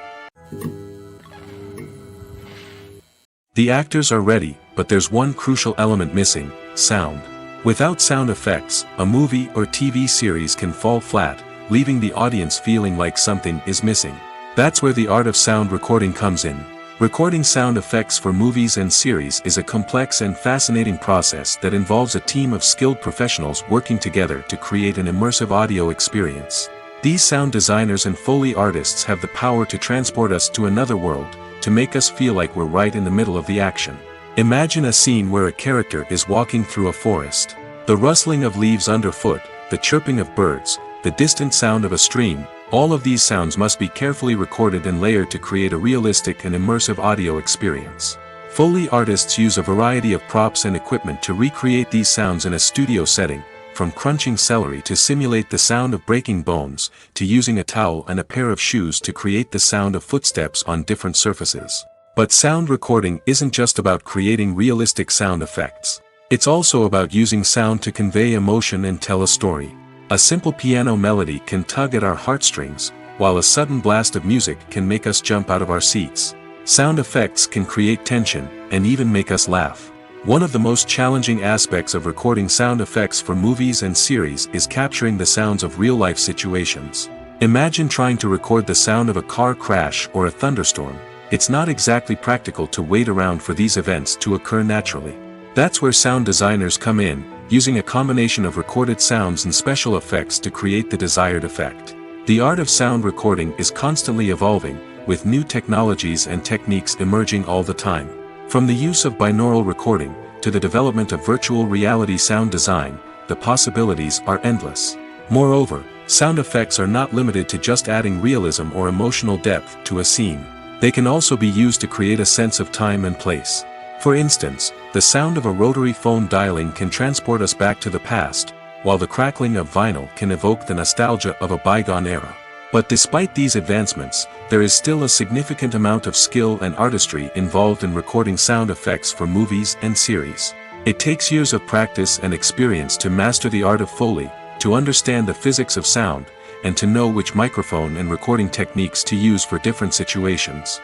The actors are ready, but there's one crucial element missing: sound. Without sound effects, a movie or TV series can fall flat, leaving the audience feeling like something is missing. That's where the art of sound recording comes in. Recording sound effects for movies and series is a complex and fascinating process that involves a team of skilled professionals working together to create an immersive audio experience. These sound designers and Foley artists have the power to transport us to another world, to make us feel like we're right in the middle of the action. Imagine a scene where a character is walking through a forest. The rustling of leaves underfoot, the chirping of birds, the distant sound of a stream, all of these sounds must be carefully recorded and layered to create a realistic and immersive audio experience. Foley artists use a variety of props and equipment to recreate these sounds in a studio setting, from crunching celery to simulate the sound of breaking bones, to using a towel and a pair of shoes to create the sound of footsteps on different surfaces. But sound recording isn't just about creating realistic sound effects. It's also about using sound to convey emotion and tell a story. A simple piano melody can tug at our heartstrings, while a sudden blast of music can make us jump out of our seats. Sound effects can create tension, and even make us laugh. One of the most challenging aspects of recording sound effects for movies and series is capturing the sounds of real-life situations. Imagine trying to record the sound of a car crash or a thunderstorm. It's not exactly practical to wait around for these events to occur naturally. That's where sound designers come in, using a combination of recorded sounds and special effects to create the desired effect. The art of sound recording is constantly evolving, with new technologies and techniques emerging all the time. From the use of binaural recording, to the development of virtual reality sound design, the possibilities are endless. Moreover, sound effects are not limited to just adding realism or emotional depth to a scene. They can also be used to create a sense of time and place. For instance, the sound of a rotary phone dialing can transport us back to the past, while the crackling of vinyl can evoke the nostalgia of a bygone era. But despite these advancements, there is still a significant amount of skill and artistry involved in recording sound effects for movies and series. It takes years of practice and experience to master the art of Foley, to understand the physics of sound, and to know which microphone and recording techniques to use for different situations.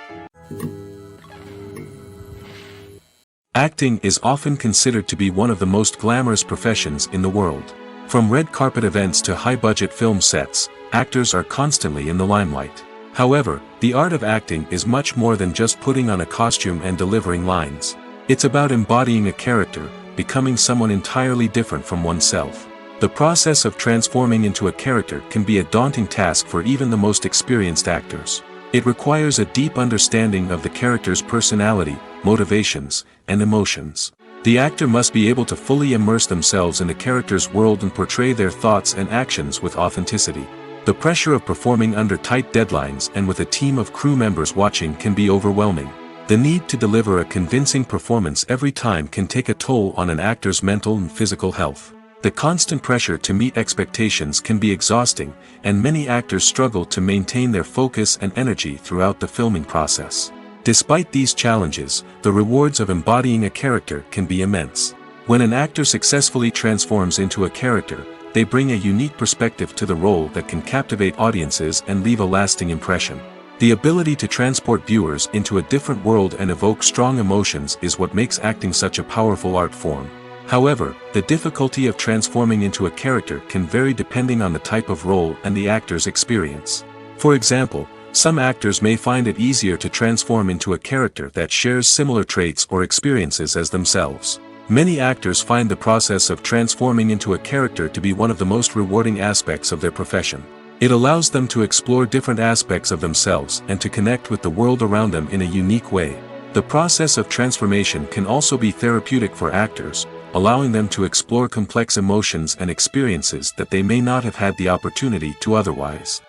Acting is often considered to be one of the most glamorous professions in the world. From red carpet events to high-budget film sets, actors are constantly in the limelight. However, the art of acting is much more than just putting on a costume and delivering lines. It's about embodying a character, becoming someone entirely different from oneself. The process of transforming into a character can be a daunting task for even the most experienced actors. It requires a deep understanding of the character's personality, motivations, and emotions. The actor must be able to fully immerse themselves in the character's world and portray their thoughts and actions with authenticity. The pressure of performing under tight deadlines and with a team of crew members watching can be overwhelming. The need to deliver a convincing performance every time can take a toll on an actor's mental and physical health. The constant pressure to meet expectations can be exhausting, and many actors struggle to maintain their focus and energy throughout the filming process. Despite these challenges, the rewards of embodying a character can be immense. When an actor successfully transforms into a character, they bring a unique perspective to the role that can captivate audiences and leave a lasting impression. The ability to transport viewers into a different world and evoke strong emotions is what makes acting such a powerful art form. However, the difficulty of transforming into a character can vary depending on the type of role and the actor's experience. For example, some actors may find it easier to transform into a character that shares similar traits or experiences as themselves. Many actors find the process of transforming into a character to be one of the most rewarding aspects of their profession. It allows them to explore different aspects of themselves and to connect with the world around them in a unique way. The process of transformation can also be therapeutic for actors, allowing them to explore complex emotions and experiences that they may not have had the opportunity to otherwise.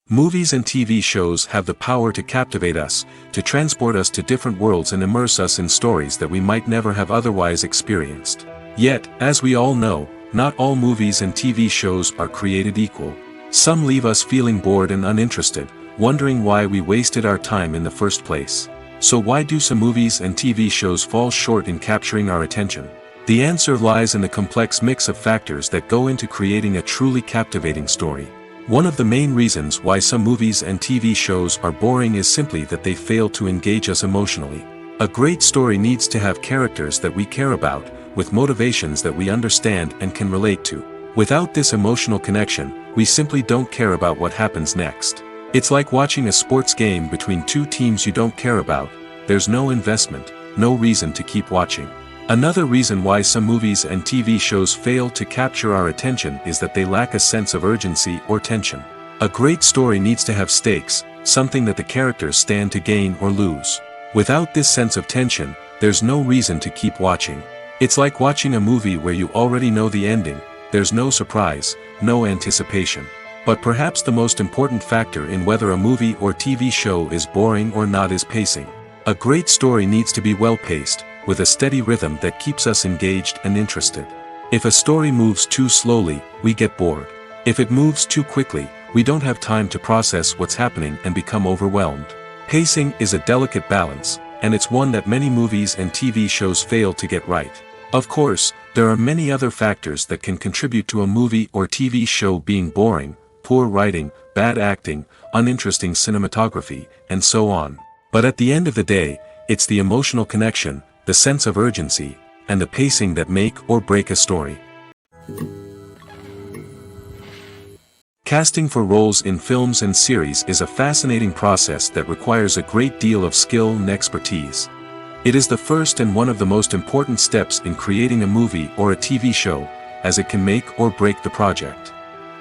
Movies and TV shows have the power to captivate us, to transport us to different worlds and immerse us in stories that we might never have otherwise experienced. Yet, as we all know, not all movies and TV shows are created equal. Some leave us feeling bored and uninterested, wondering why we wasted our time in the first place. So why do some movies and TV shows fall short in capturing our attention? The answer lies in the complex mix of factors that go into creating a truly captivating story. One of the main reasons why some movies and TV shows are boring is simply that they fail to engage us emotionally. A great story needs to have characters that we care about, with motivations that we understand and can relate to. Without this emotional connection, we simply don't care about what happens next. It's like watching a sports game between two teams you don't care about. There's no investment, no reason to keep watching. Another reason why some movies and TV shows fail to capture our attention is that they lack a sense of urgency or tension. A great story needs to have stakes, something that the characters stand to gain or lose. Without this sense of tension, there's no reason to keep watching. It's like watching a movie where you already know the ending. There's no surprise, no anticipation. But perhaps the most important factor in whether a movie or TV show is boring or not is pacing. A great story needs to be well-paced, with a steady rhythm that keeps us engaged and interested. If a story moves too slowly, we get bored. If it moves too quickly, We don't have time to process what's happening and become overwhelmed. Pacing is a delicate balance, and it's one that many movies and TV shows fail to get right. Of course, there are many other factors that can contribute to a movie or TV show being boring: poor writing, bad acting, uninteresting cinematography, and so on. But at the end of the day, it's the emotional connection, the sense of urgency, and the pacing that make or break a story. Casting for roles in films and series is a fascinating process that requires a great deal of skill and expertise. It is the first and one of the most important steps in creating a movie or a TV show, as it can make or break the project.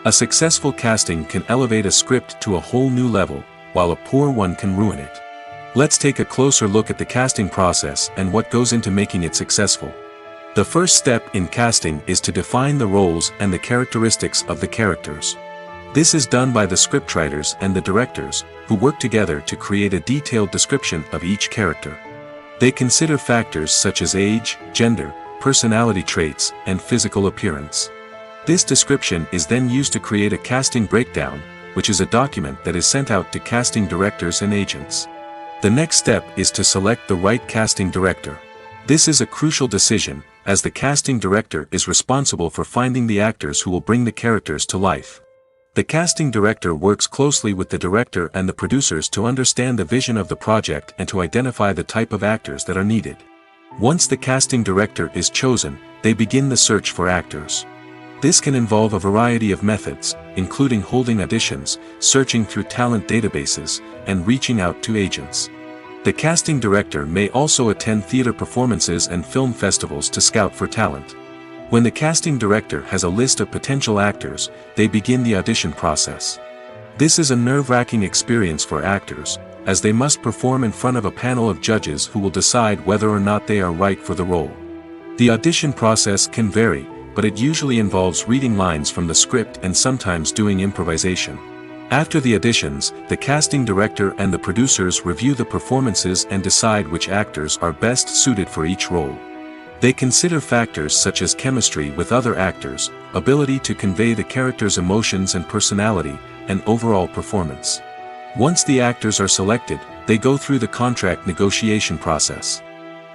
A successful casting can elevate a script to a whole new level, while a poor one can ruin it. Let's take a closer look at the casting process and what goes into making it successful. The first step in casting is to define the roles and the characteristics of the characters. This is done by the scriptwriters and the directors, who work together to create a detailed description of each character. They consider factors such as age, gender, personality traits, and physical appearance. This description is then used to create a casting breakdown, which is a document that is sent out to casting directors and agents. The next step is to select the right casting director. This is a crucial decision, as the casting director is responsible for finding the actors who will bring the characters to life. The casting director works closely with the director and the producers to understand the vision of the project and to identify the type of actors that are needed. Once the casting director is chosen, they begin the search for actors. This can involve a variety of methods, including holding auditions, searching through talent databases, and reaching out to agents. The casting director may also attend theater performances and film festivals to scout for talent. When the casting director has a list of potential actors, they begin the audition process. This is a nerve-wracking experience for actors, as they must perform in front of a panel of judges who will decide whether or not they are right for the role. The audition process can vary, but it usually involves reading lines from the script and sometimes doing improvisation. After the auditions, the casting director and the producers review the performances and decide which actors are best suited for each role. They consider factors such as chemistry with other actors, ability to convey the character's emotions and personality, and overall performance. Once the actors are selected, they go through the contract negotiation process.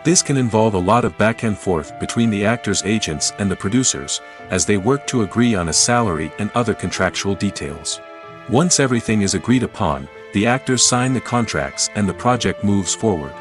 This can involve a lot of back and forth between the actors' agents and the producers, as they work to agree on a salary and other contractual details. Once everything is agreed upon, the actors sign the contracts and the project moves forward.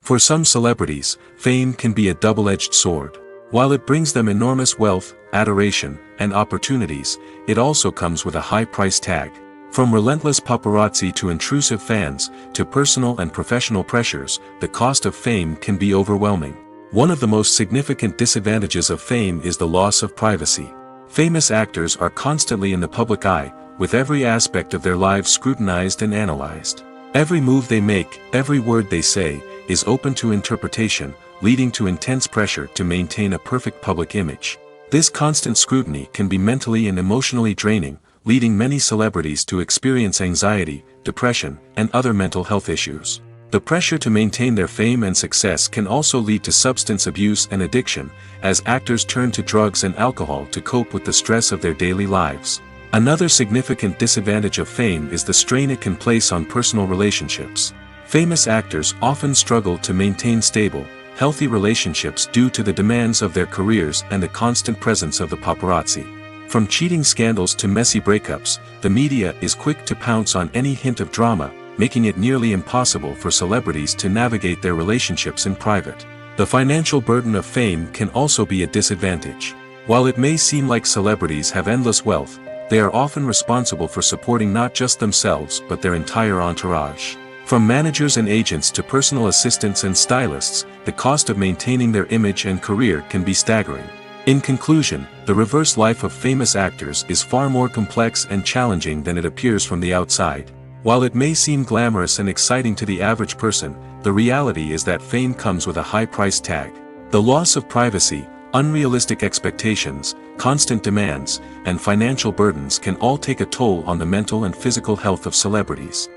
For some celebrities, fame can be a double-edged sword. While it brings them enormous wealth, adoration, and opportunities, it also comes with a high price tag. From relentless paparazzi to intrusive fans, to personal and professional pressures, the cost of fame can be overwhelming. One of the most significant disadvantages of fame is the loss of privacy. Famous actors are constantly in the public eye, with every aspect of their lives scrutinized and analyzed. Every move they make, every word they say, is open to interpretation, leading to intense pressure to maintain a perfect public image. This constant scrutiny can be mentally and emotionally draining, leading many celebrities to experience anxiety, depression, and other mental health issues. The pressure to maintain their fame and success can also lead to substance abuse and addiction, as actors turn to drugs and alcohol to cope with the stress of their daily lives. Another significant disadvantage of fame is the strain it can place on personal relationships. Famous actors often struggle to maintain stable, healthy relationships due to the demands of their careers and the constant presence of the paparazzi. From cheating scandals to messy breakups, the media is quick to pounce on any hint of drama, making it nearly impossible for celebrities to navigate their relationships in private. The financial burden of fame can also be a disadvantage. While it may seem like celebrities have endless wealth, they are often responsible for supporting not just themselves but their entire entourage. From managers and agents to personal assistants and stylists, the cost of maintaining their image and career can be staggering. In conclusion, the reverse life of famous actors is far more complex and challenging than it appears from the outside. While it may seem glamorous and exciting to the average person, the reality is that fame comes with a high price tag. The loss of privacy, unrealistic expectations, constant demands, and financial burdens can all take a toll on the mental and physical health of celebrities.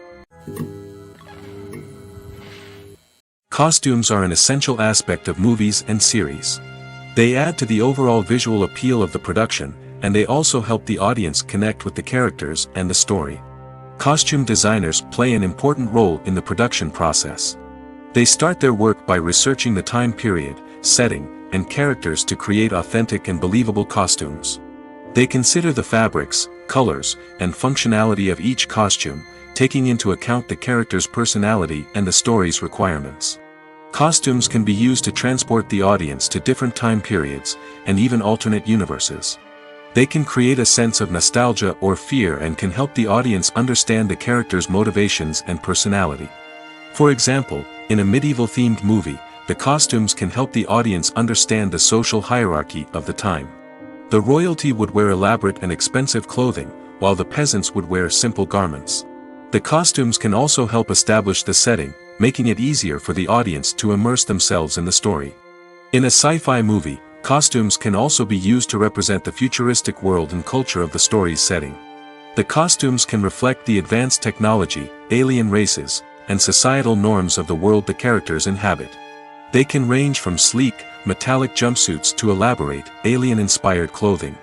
Costumes are an essential aspect of movies and series. They add to the overall visual appeal of the production, and they also help the audience connect with the characters and the story. Costume designers play an important role in the production process. They start their work by researching the time period, setting, and characters to create authentic and believable costumes. They consider the fabrics, colors, and functionality of each costume, taking into account the character's personality and the story's requirements. Costumes can be used to transport the audience to different time periods, and even alternate universes. They can create a sense of nostalgia or fear and can help the audience understand the character's motivations and personality. For example, in a medieval-themed movie, the costumes can help the audience understand the social hierarchy of the time. The royalty would wear elaborate and expensive clothing, while the peasants would wear simple garments. The costumes can also help establish the setting, making it easier for the audience to immerse themselves in the story. In a sci-fi movie, costumes can also be used to represent the futuristic world and culture of the story's setting. The costumes can reflect the advanced technology, alien races, and societal norms of the world the characters inhabit. They can range from sleek, metallic jumpsuits to elaborate, alien-inspired clothing.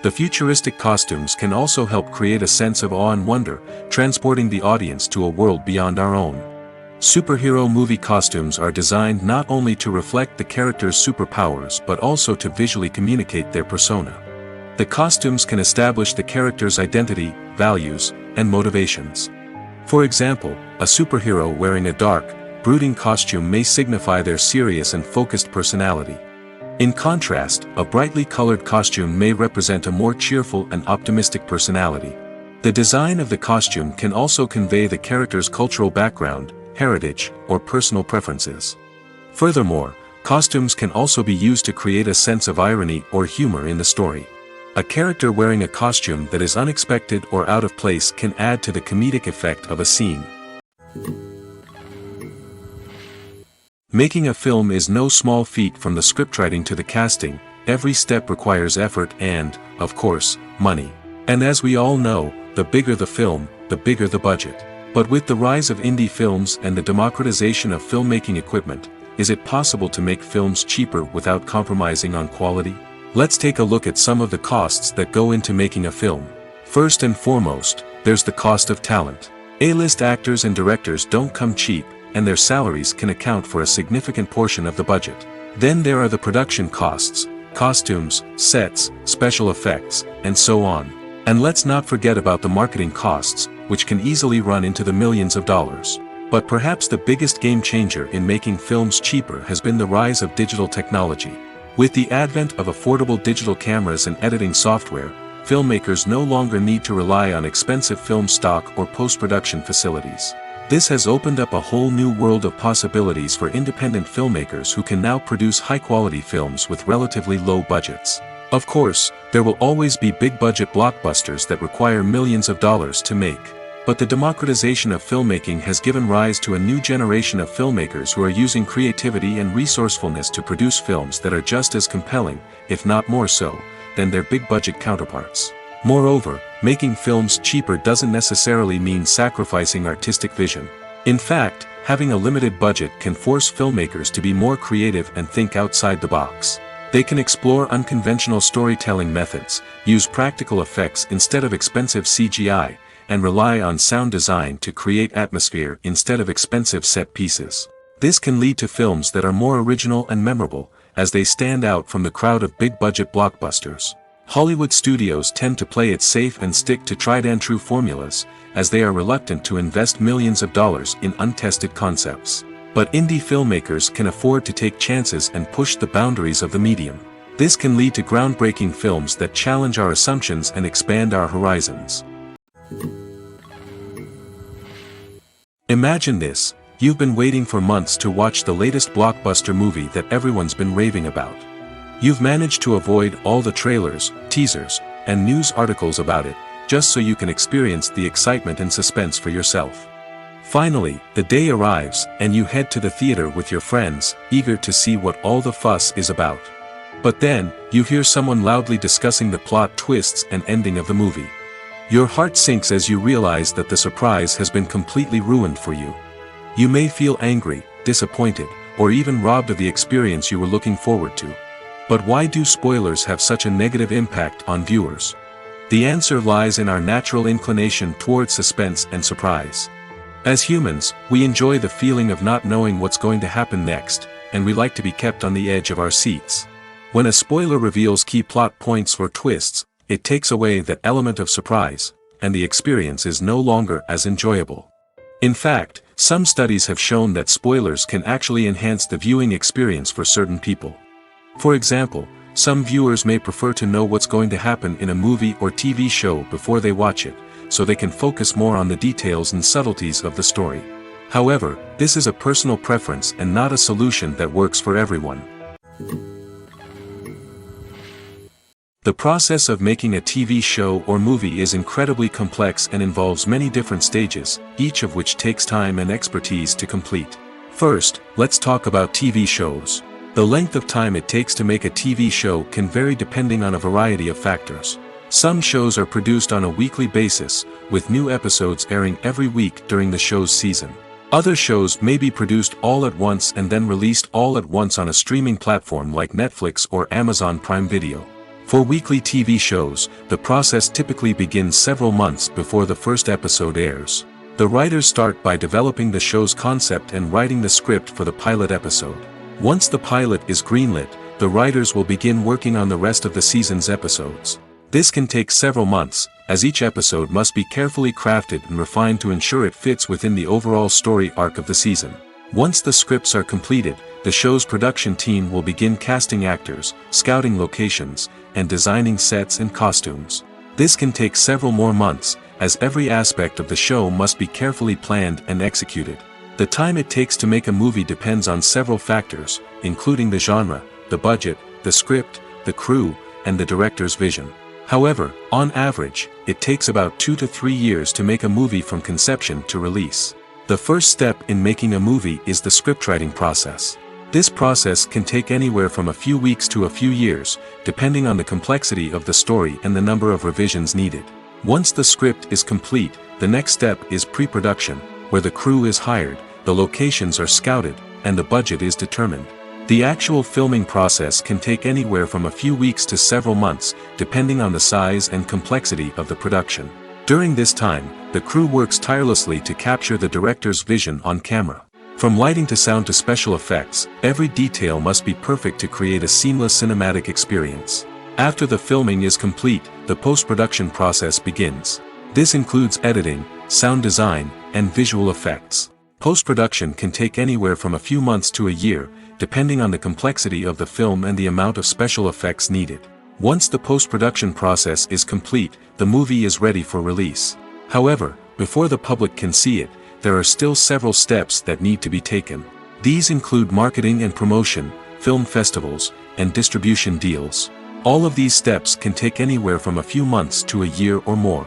The futuristic costumes can also help create a sense of awe and wonder, transporting the audience to a world beyond our own. Superhero movie costumes are designed not only to reflect the character's superpowers but also to visually communicate their persona. The costumes can establish the character's identity, values, and motivations. For example, a superhero wearing a dark, brooding costume may signify their serious and focused personality. In contrast, a brightly colored costume may represent a more cheerful and optimistic personality. The design of the costume can also convey the character's cultural background, heritage, or personal preferences. Furthermore, costumes can also be used to create a sense of irony or humor in the story. A character wearing a costume that is unexpected or out of place can add to the comedic effect of a scene. Making a film is no small feat. From the scriptwriting to the casting, every step requires effort and, of course, money. And as we all know, the bigger the film, the bigger the budget. But with the rise of indie films and the democratization of filmmaking equipment, is it possible to make films cheaper without compromising on quality? Let's take a look at some of the costs that go into making a film. First and foremost, there's the cost of talent. A-list actors and directors don't come cheap, and their salaries can account for a significant portion of the budget. Then there are the production costs, costumes, sets, special effects, and so on. And let's not forget about the marketing costs, which can easily run into the millions of dollars. But perhaps the biggest game changer in making films cheaper has been the rise of digital technology. With the advent of affordable digital cameras and editing software, filmmakers no longer need to rely on expensive film stock or post-production facilities. This has opened up a whole new world of possibilities for independent filmmakers who can now produce high-quality films with relatively low budgets. Of course, there will always be big-budget blockbusters that require millions of dollars to make. But the democratization of filmmaking has given rise to a new generation of filmmakers who are using creativity and resourcefulness to produce films that are just as compelling, if not more so, than their big-budget counterparts. Moreover, making films cheaper doesn't necessarily mean sacrificing artistic vision. In fact, having a limited budget can force filmmakers to be more creative and think outside the box. They can explore unconventional storytelling methods, use practical effects instead of expensive CGI, and rely on sound design to create atmosphere instead of expensive set pieces. This can lead to films that are more original and memorable, as they stand out from the crowd of big-budget blockbusters. Hollywood studios tend to play it safe and stick to tried-and-true formulas, as they are reluctant to invest millions of dollars in untested concepts. But indie filmmakers can afford to take chances and push the boundaries of the medium. This can lead to groundbreaking films that challenge our assumptions and expand our horizons. Imagine this: you've been waiting for months to watch the latest blockbuster movie that everyone's been raving about. You've managed to avoid all the trailers, teasers, and news articles about it, just so you can experience the excitement and suspense for yourself. Finally, the day arrives, and you head to the theater with your friends, eager to see what all the fuss is about. But then, you hear someone loudly discussing the plot twists and ending of the movie. Your heart sinks as you realize that the surprise has been completely ruined for you. You may feel angry, disappointed, or even robbed of the experience you were looking forward to. But why do spoilers have such a negative impact on viewers? The answer lies in our natural inclination towards suspense and surprise. As humans, we enjoy the feeling of not knowing what's going to happen next, and we like to be kept on the edge of our seats. When a spoiler reveals key plot points or twists, it takes away that element of surprise, and the experience is no longer as enjoyable. In fact, some studies have shown that spoilers can actually enhance the viewing experience for certain people. For example, some viewers may prefer to know what's going to happen in a movie or TV show before they watch it, so they can focus more on the details and subtleties of the story. However, this is a personal preference and not a solution that works for everyone. The process of making a TV show or movie is incredibly complex and involves many different stages, each of which takes time and expertise to complete. First, let's talk about TV shows. The length of time it takes to make a TV show can vary depending on a variety of factors. Some shows are produced on a weekly basis, with new episodes airing every week during the show's season. Other shows may be produced all at once and then released all at once on a streaming platform like Netflix or Amazon Prime Video. For weekly TV shows, the process typically begins several months before the first episode airs. The writers start by developing the show's concept and writing the script for the pilot episode. Once the pilot is greenlit, the writers will begin working on the rest of the season's episodes. This can take several months, as each episode must be carefully crafted and refined to ensure it fits within the overall story arc of the season. Once the scripts are completed, the show's production team will begin casting actors, scouting locations, and designing sets and costumes. This can take several more months, as every aspect of the show must be carefully planned and executed. The time it takes to make a movie depends on several factors, including the genre, the budget, the script, the crew, and the director's vision. However, on average, it takes about 2 to 3 years to make a movie from conception to release. The first step in making a movie is the scriptwriting process. This process can take anywhere from a few weeks to a few years, depending on the complexity of the story and the number of revisions needed. Once the script is complete, the next step is pre-production, where the crew is hired, the locations are scouted, and the budget is determined. The actual filming process can take anywhere from a few weeks to several months, depending on the size and complexity of the production. During this time, the crew works tirelessly to capture the director's vision on camera. From lighting to sound to special effects, every detail must be perfect to create a seamless cinematic experience. After the filming is complete, the post-production process begins. This includes editing, sound design, and visual effects. Post-production can take anywhere from a few months to a year, depending on the complexity of the film and the amount of special effects needed. Once the post-production process is complete, the movie is ready for release. However, before the public can see it, there are still several steps that need to be taken. These include marketing and promotion, film festivals, and distribution deals. All of these steps can take anywhere from a few months to a year or more.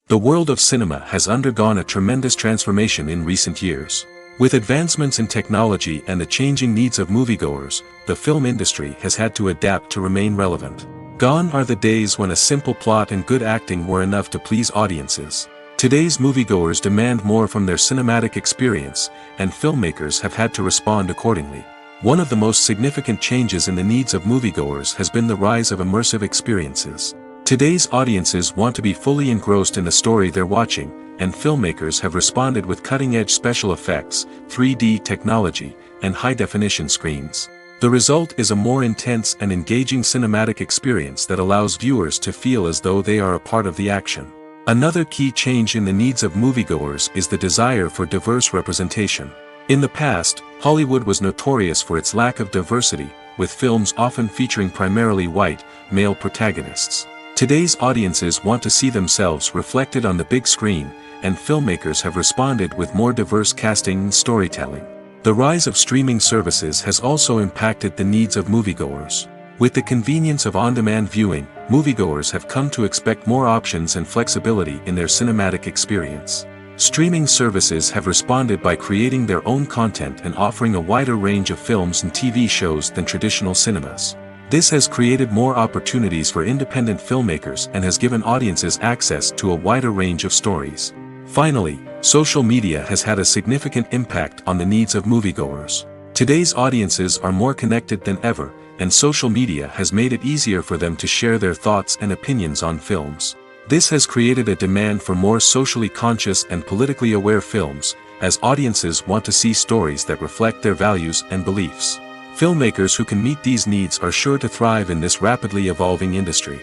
The world of cinema has undergone a tremendous transformation in recent years. With advancements in technology and the changing needs of moviegoers, the film industry has had to adapt to remain relevant. Gone are the days when a simple plot and good acting were enough to please audiences. Today's moviegoers demand more from their cinematic experience, and filmmakers have had to respond accordingly. One of the most significant changes in the needs of moviegoers has been the rise of immersive experiences. Today's audiences want to be fully engrossed in the story they're watching, and filmmakers have responded with cutting-edge special effects, 3D technology, and high-definition screens. The result is a more intense and engaging cinematic experience that allows viewers to feel as though they are a part of the action. Another key change in the needs of moviegoers is the desire for diverse representation. In the past, Hollywood was notorious for its lack of diversity, with films often featuring primarily white, male protagonists. Today's audiences want to see themselves reflected on the big screen, and filmmakers have responded with more diverse casting and storytelling. The rise of streaming services has also impacted the needs of moviegoers. With the convenience of on-demand viewing, moviegoers have come to expect more options and flexibility in their cinematic experience. Streaming services have responded by creating their own content and offering a wider range of films and TV shows than traditional cinemas. This has created more opportunities for independent filmmakers and has given audiences access to a wider range of stories. Finally, social media has had a significant impact on the needs of moviegoers. Today's audiences are more connected than ever, and social media has made it easier for them to share their thoughts and opinions on films. This has created a demand for more socially conscious and politically aware films, as audiences want to see stories that reflect their values and beliefs. Filmmakers who can meet these needs are sure to thrive in this rapidly evolving industry.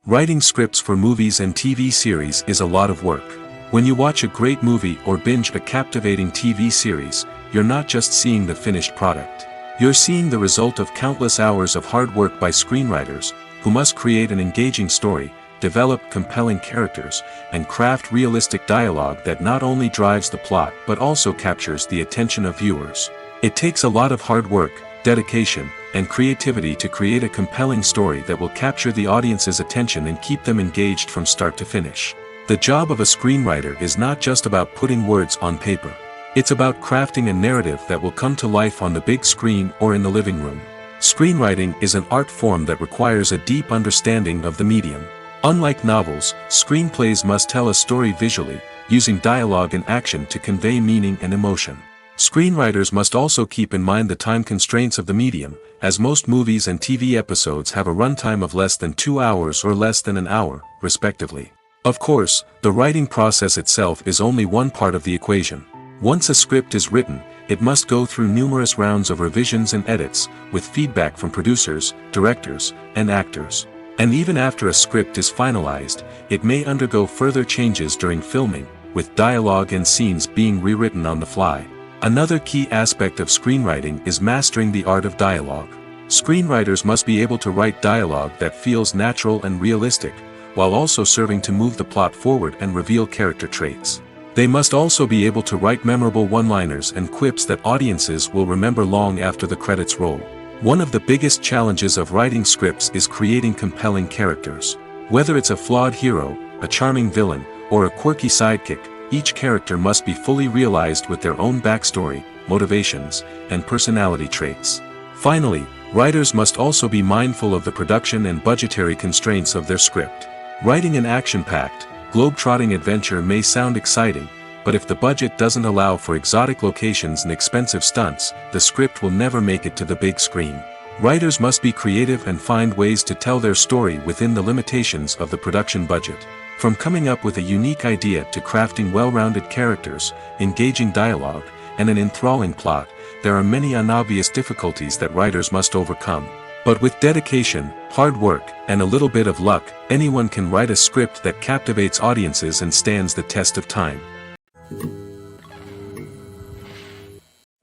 Writing scripts for movies and TV series is a lot of work. When you watch a great movie or binge a captivating TV series, you're not just seeing the finished product. You're seeing the result of countless hours of hard work by screenwriters, who must create an engaging story, develop compelling characters, and craft realistic dialogue that not only drives the plot but also captures the attention of viewers. It takes a lot of hard work, dedication, and creativity to create a compelling story that will capture the audience's attention and keep them engaged from start to finish. The job of a screenwriter is not just about putting words on paper. It's about crafting a narrative that will come to life on the big screen or in the living room. Screenwriting is an art form that requires a deep understanding of the medium. Unlike novels, screenplays must tell a story visually, using dialogue and action to convey meaning and emotion. Screenwriters must also keep in mind the time constraints of the medium, as most movies and TV episodes have a runtime of less than 2 hours or less than an hour, respectively. Of course, the writing process itself is only one part of the equation. Once a script is written, it must go through numerous rounds of revisions and edits, with feedback from producers, directors, and actors. And even after a script is finalized, it may undergo further changes during filming, with dialogue and scenes being rewritten on the fly. Another key aspect of screenwriting is mastering the art of dialogue. Screenwriters must be able to write dialogue that feels natural and realistic, while also serving to move the plot forward and reveal character traits. They must also be able to write memorable one-liners and quips that audiences will remember long after the credits roll. One of the biggest challenges of writing scripts is creating compelling characters. Whether it's a flawed hero, a charming villain, or a quirky sidekick, each character must be fully realized with their own backstory, motivations, and personality traits. Finally, writers must also be mindful of the production and budgetary constraints of their script. Writing an action-packed, globe-trotting adventure may sound exciting, but if the budget doesn't allow for exotic locations and expensive stunts, the script will never make it to the big screen. Writers must be creative and find ways to tell their story within the limitations of the production budget. From coming up with a unique idea to crafting well-rounded characters, engaging dialogue, and an enthralling plot, there are many unobvious difficulties that writers must overcome. But with dedication, hard work, and a little bit of luck, anyone can write a script that captivates audiences and stands the test of time.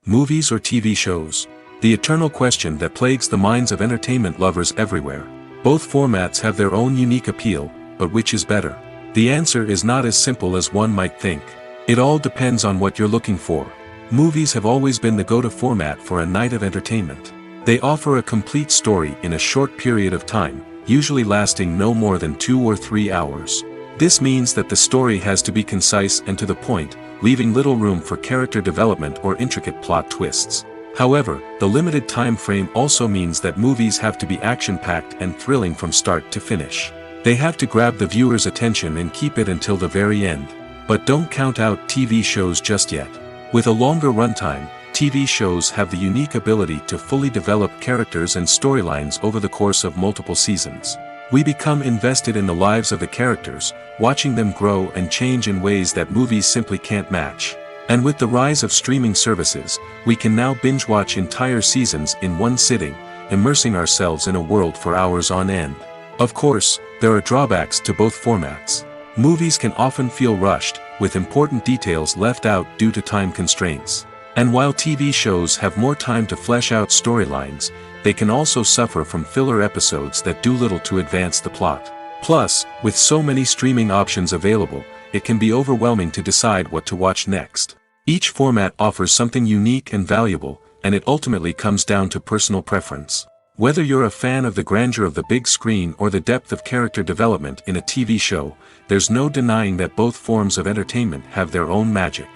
Movies or TV shows? The eternal question that plagues the minds of entertainment lovers everywhere. Both formats have their own unique appeal, but which is better? The answer is not as simple as one might think. It all depends on what you're looking for. Movies have always been the go-to format for a night of entertainment. They offer a complete story in a short period of time, usually lasting no more than 2 or 3 hours. This means that the story has to be concise and to the point, leaving little room for character development or intricate plot twists. However, the limited time frame also means that movies have to be action-packed and thrilling from start to finish. They have to grab the viewer's attention and keep it until the very end. But don't count out TV shows just yet. With a longer runtime, TV shows have the unique ability to fully develop characters and storylines over the course of multiple seasons. We become invested in the lives of the characters, watching them grow and change in ways that movies simply can't match. And with the rise of streaming services, we can now binge-watch entire seasons in one sitting, immersing ourselves in a world for hours on end. Of course, there are drawbacks to both formats. Movies can often feel rushed, with important details left out due to time constraints. And while TV shows have more time to flesh out storylines, they can also suffer from filler episodes that do little to advance the plot. Plus, with so many streaming options available, it can be overwhelming to decide what to watch next. Each format offers something unique and valuable, and it ultimately comes down to personal preference. Whether you're a fan of the grandeur of the big screen or the depth of character development in a TV show, there's no denying that both forms of entertainment have their own magic.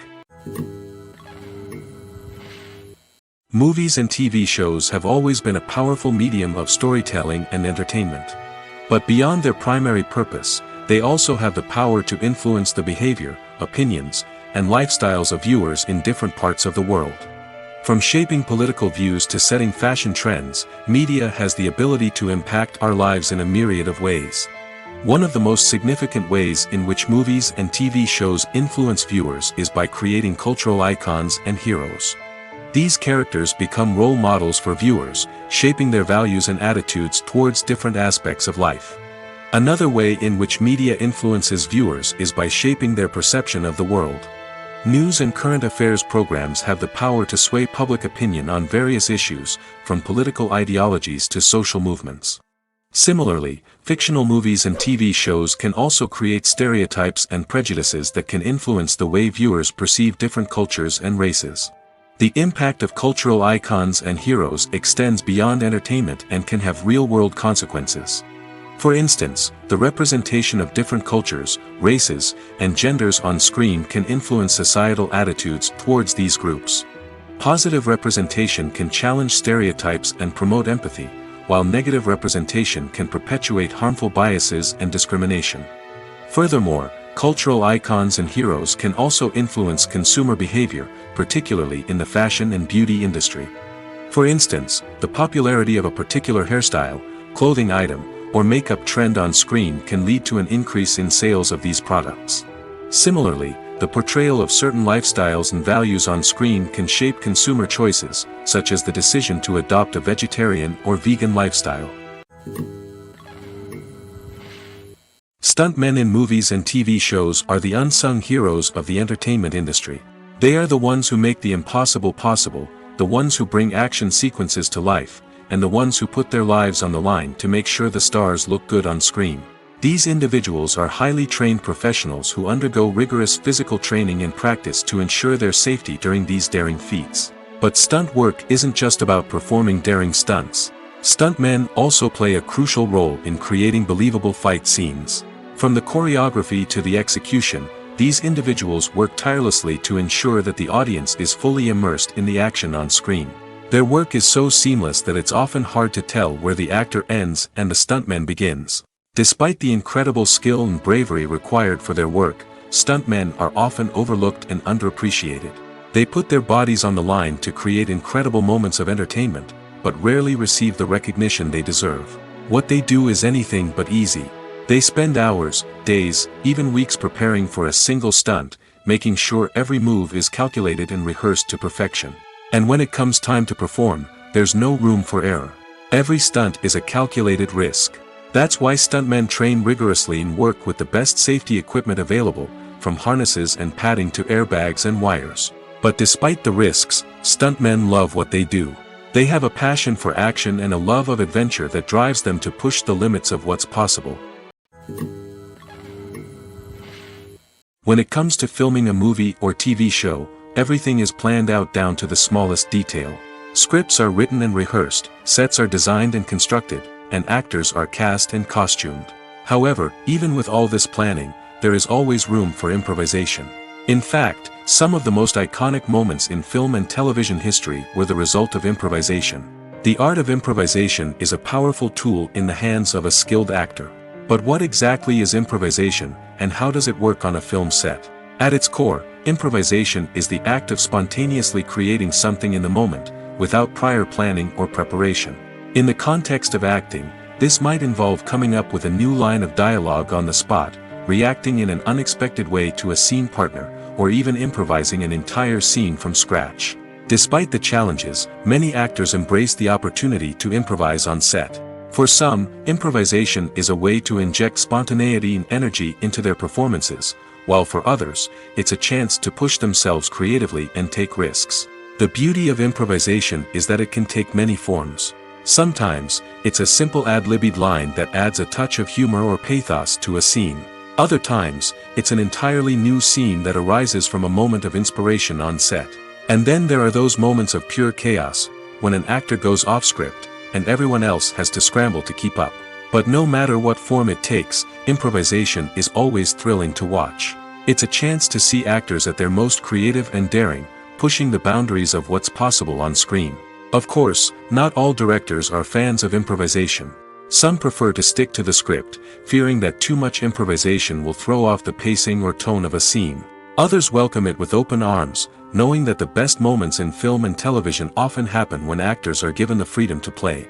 Movies and TV shows have always been a powerful medium of storytelling and entertainment. But beyond their primary purpose, they also have the power to influence the behavior, opinions, and lifestyles of viewers in different parts of the world. From shaping political views to setting fashion trends, media has the ability to impact our lives in a myriad of ways. One of the most significant ways in which movies and TV shows influence viewers is by creating cultural icons and heroes. These characters become role models for viewers, shaping their values and attitudes towards different aspects of life. Another way in which media influences viewers is by shaping their perception of the world. News and current affairs programs have the power to sway public opinion on various issues, from political ideologies to social movements. Similarly, fictional movies and TV shows can also create stereotypes and prejudices that can influence the way viewers perceive different cultures and races. The impact of cultural icons and heroes extends beyond entertainment and can have real-world consequences. For instance, the representation of different cultures, races, and genders on screen can influence societal attitudes towards these groups. Positive representation can challenge stereotypes and promote empathy, while negative representation can perpetuate harmful biases and discrimination. Furthermore, cultural icons and heroes can also influence consumer behavior, particularly in the fashion and beauty industry. For instance, the popularity of a particular hairstyle, clothing item, or makeup trend on screen can lead to an increase in sales of these products. Similarly, the portrayal of certain lifestyles and values on screen can shape consumer choices, such as the decision to adopt a vegetarian or vegan lifestyle. Stuntmen in movies and TV shows are the unsung heroes of the entertainment industry. They are the ones who make the impossible possible, the ones who bring action sequences to life, and the ones who put their lives on the line to make sure the stars look good on screen. These individuals are highly trained professionals who undergo rigorous physical training and practice to ensure their safety during these daring feats. But stunt work isn't just about performing daring stunts. Stuntmen also play a crucial role in creating believable fight scenes. From the choreography to the execution, these individuals work tirelessly to ensure that the audience is fully immersed in the action on screen. Their work is so seamless that it's often hard to tell where the actor ends and the stuntman begins. Despite the incredible skill and bravery required for their work, stuntmen are often overlooked and underappreciated. They put their bodies on the line to create incredible moments of entertainment, but rarely receive the recognition they deserve. What they do is anything but easy. They spend hours, days, even weeks preparing for a single stunt, making sure every move is calculated and rehearsed to perfection. And when it comes time to perform, there's no room for error. Every stunt is a calculated risk. That's why stuntmen train rigorously and work with the best safety equipment available, from harnesses and padding to airbags and wires. But despite the risks, stuntmen love what they do. They have a passion for action and a love of adventure that drives them to push the limits of what's possible. When it comes to filming a movie or TV show, everything is planned out down to the smallest detail. Scripts are written and rehearsed, sets are designed and constructed, and actors are cast and costumed. However, even with all this planning, there is always room for improvisation. In fact, some of the most iconic moments in film and television history were the result of improvisation. The art of improvisation is a powerful tool in the hands of a skilled actor. But what exactly is improvisation, and how does it work on a film set? At its core, improvisation is the act of spontaneously creating something in the moment, without prior planning or preparation. In the context of acting, this might involve coming up with a new line of dialogue on the spot, reacting in an unexpected way to a scene partner, or even improvising an entire scene from scratch. Despite the challenges, many actors embrace the opportunity to improvise on set. For some, improvisation is a way to inject spontaneity and energy into their performances, while for others, it's a chance to push themselves creatively and take risks. The beauty of improvisation is that it can take many forms. Sometimes, it's a simple ad-libbed line that adds a touch of humor or pathos to a scene. Other times, it's an entirely new scene that arises from a moment of inspiration on set. And then there are those moments of pure chaos, when an actor goes off script, and everyone else has to scramble to keep up. But no matter what form it takes, improvisation is always thrilling to watch. It's a chance to see actors at their most creative and daring, pushing the boundaries of what's possible on screen. Of course, not all directors are fans of improvisation. Some prefer to stick to the script, fearing that too much improvisation will throw off the pacing or tone of a scene. Others welcome it with open arms, knowing that the best moments in film and television often happen when actors are given the freedom to play.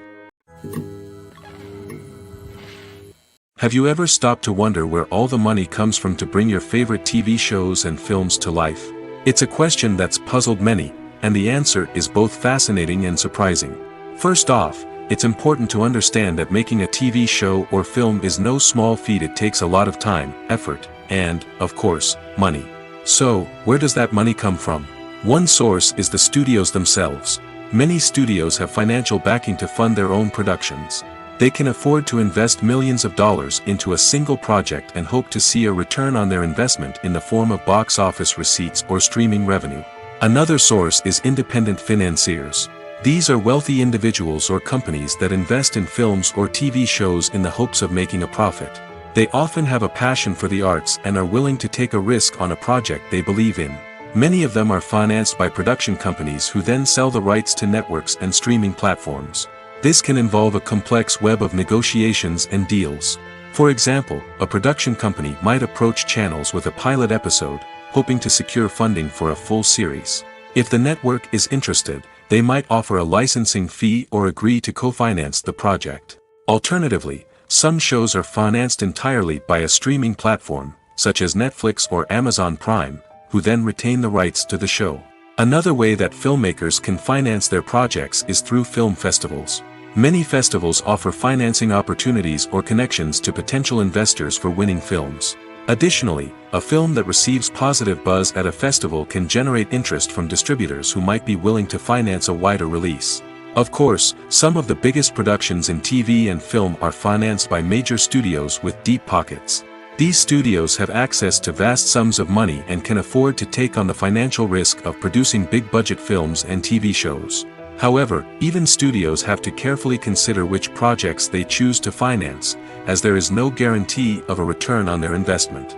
Have you ever stopped to wonder where all the money comes from to bring your favorite TV shows and films to life? It's a question that's puzzled many, and the answer is both fascinating and surprising. First off, it's important to understand that making a TV show or film is no small feat. It takes a lot of time, effort, and, of course, money. So, where does that money come from? One source is the studios themselves. Many studios have financial backing to fund their own productions. They can afford to invest millions of dollars into a single project and hope to see a return on their investment in the form of box office receipts or streaming revenue. Another source is independent financiers. These are wealthy individuals or companies that invest in films or TV shows in the hopes of making a profit. They often have a passion for the arts and are willing to take a risk on a project they believe in. Many of them are financed by production companies who then sell the rights to networks and streaming platforms. This can involve a complex web of negotiations and deals. For example, a production company might approach channels with a pilot episode, hoping to secure funding for a full series. If the network is interested, they might offer a licensing fee or agree to co-finance the project. Alternatively, some shows are financed entirely by a streaming platform, such as Netflix or Amazon Prime, who then retain the rights to the show. Another way that filmmakers can finance their projects is through film festivals. Many festivals offer financing opportunities or connections to potential investors for winning films. Additionally, a film that receives positive buzz at a festival can generate interest from distributors who might be willing to finance a wider release. Of course, some of the biggest productions in TV and film are financed by major studios with deep pockets. These studios have access to vast sums of money and can afford to take on the financial risk of producing big-budget films and TV shows. However, even studios have to carefully consider which projects they choose to finance, as there is no guarantee of a return on their investment.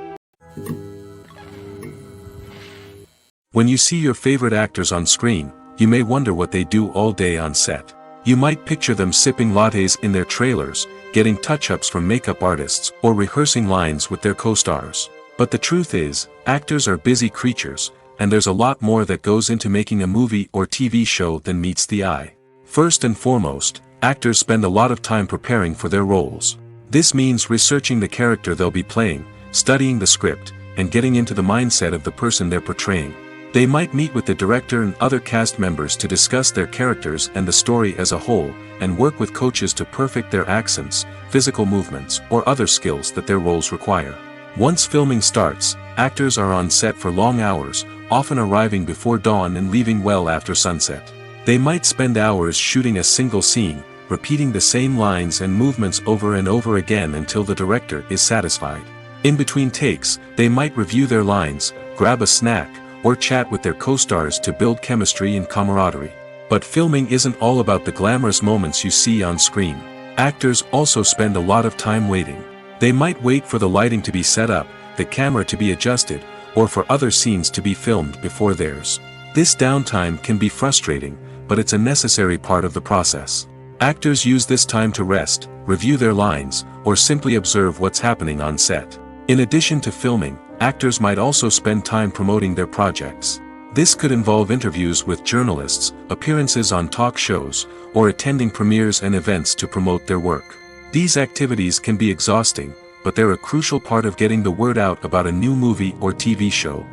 When you see your favorite actors on screen, you may wonder what they do all day on set. You might picture them sipping lattes in their trailers, getting touch-ups from makeup artists, or rehearsing lines with their co-stars. But the truth is, actors are busy creatures, and there's a lot more that goes into making a movie or TV show than meets the eye. First and foremost, actors spend a lot of time preparing for their roles. This means researching the character they'll be playing, studying the script, and getting into the mindset of the person they're portraying. They might meet with the director and other cast members to discuss their characters and the story as a whole, and work with coaches to perfect their accents, physical movements, or other skills that their roles require. Once filming starts, actors are on set for long hours, often arriving before dawn and leaving well after sunset. They might spend hours shooting a single scene, repeating the same lines and movements over and over again until the director is satisfied. In between takes, they might review their lines, grab a snack, or chat with their co-stars to build chemistry and camaraderie. But filming isn't all about the glamorous moments you see on screen. Actors also spend a lot of time waiting. They might wait for the lighting to be set up, the camera to be adjusted, or for other scenes to be filmed before theirs. This downtime can be frustrating, but it's a necessary part of the process. Actors use this time to rest, review their lines, or simply observe what's happening on set. In addition to filming, actors might also spend time promoting their projects. This could involve interviews with journalists, appearances on talk shows, or attending premieres and events to promote their work. These activities can be exhausting, but they're a crucial part of getting the word out about a new movie or TV show.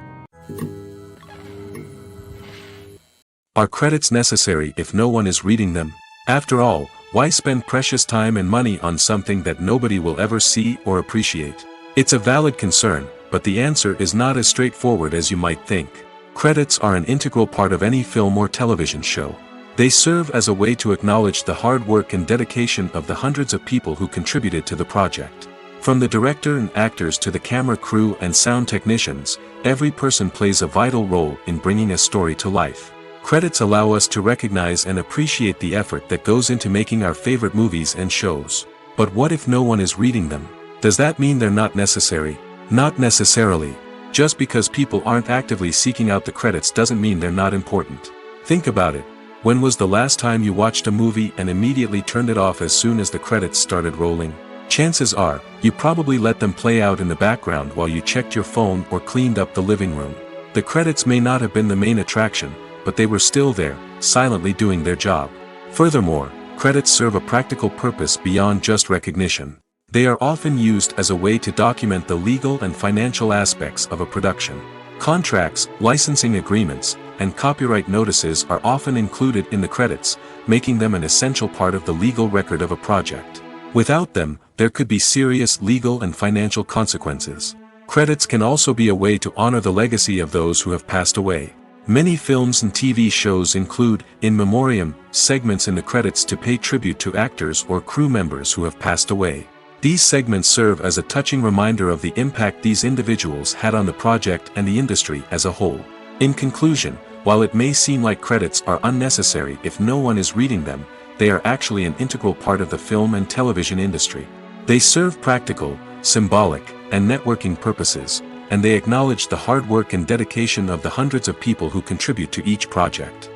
Are credits necessary if no one is reading them? After all, why spend precious time and money on something that nobody will ever see or appreciate? It's a valid concern, but the answer is not as straightforward as you might think. Credits are an integral part of any film or television show. They serve as a way to acknowledge the hard work and dedication of the hundreds of people who contributed to the project. From the director and actors to the camera crew and sound technicians, every person plays a vital role in bringing a story to life. Credits allow us to recognize and appreciate the effort that goes into making our favorite movies and shows. But what if no one is reading them? Does that mean they're not necessary? Not necessarily. Just because people aren't actively seeking out the credits doesn't mean they're not important. Think about it. When was the last time you watched a movie and immediately turned it off as soon as the credits started rolling? Chances are, you probably let them play out in the background while you checked your phone or cleaned up the living room. The credits may not have been the main attraction, but they were still there, silently doing their job. Furthermore, credits serve a practical purpose beyond just recognition. They are often used as a way to document the legal and financial aspects of a production. Contracts, licensing agreements, and copyright notices are often included in the credits, making them an essential part of the legal record of a project. Without them, there could be serious legal and financial consequences. Credits can also be a way to honor the legacy of those who have passed away. Many films and TV shows include, in memoriam, segments in the credits to pay tribute to actors or crew members who have passed away. These segments serve as a touching reminder of the impact these individuals had on the project and the industry as a whole. In conclusion, while it may seem like credits are unnecessary if no one is reading them, they are actually an integral part of the film and television industry. They serve practical, symbolic, and networking purposes, and they acknowledge the hard work and dedication of the hundreds of people who contribute to each project.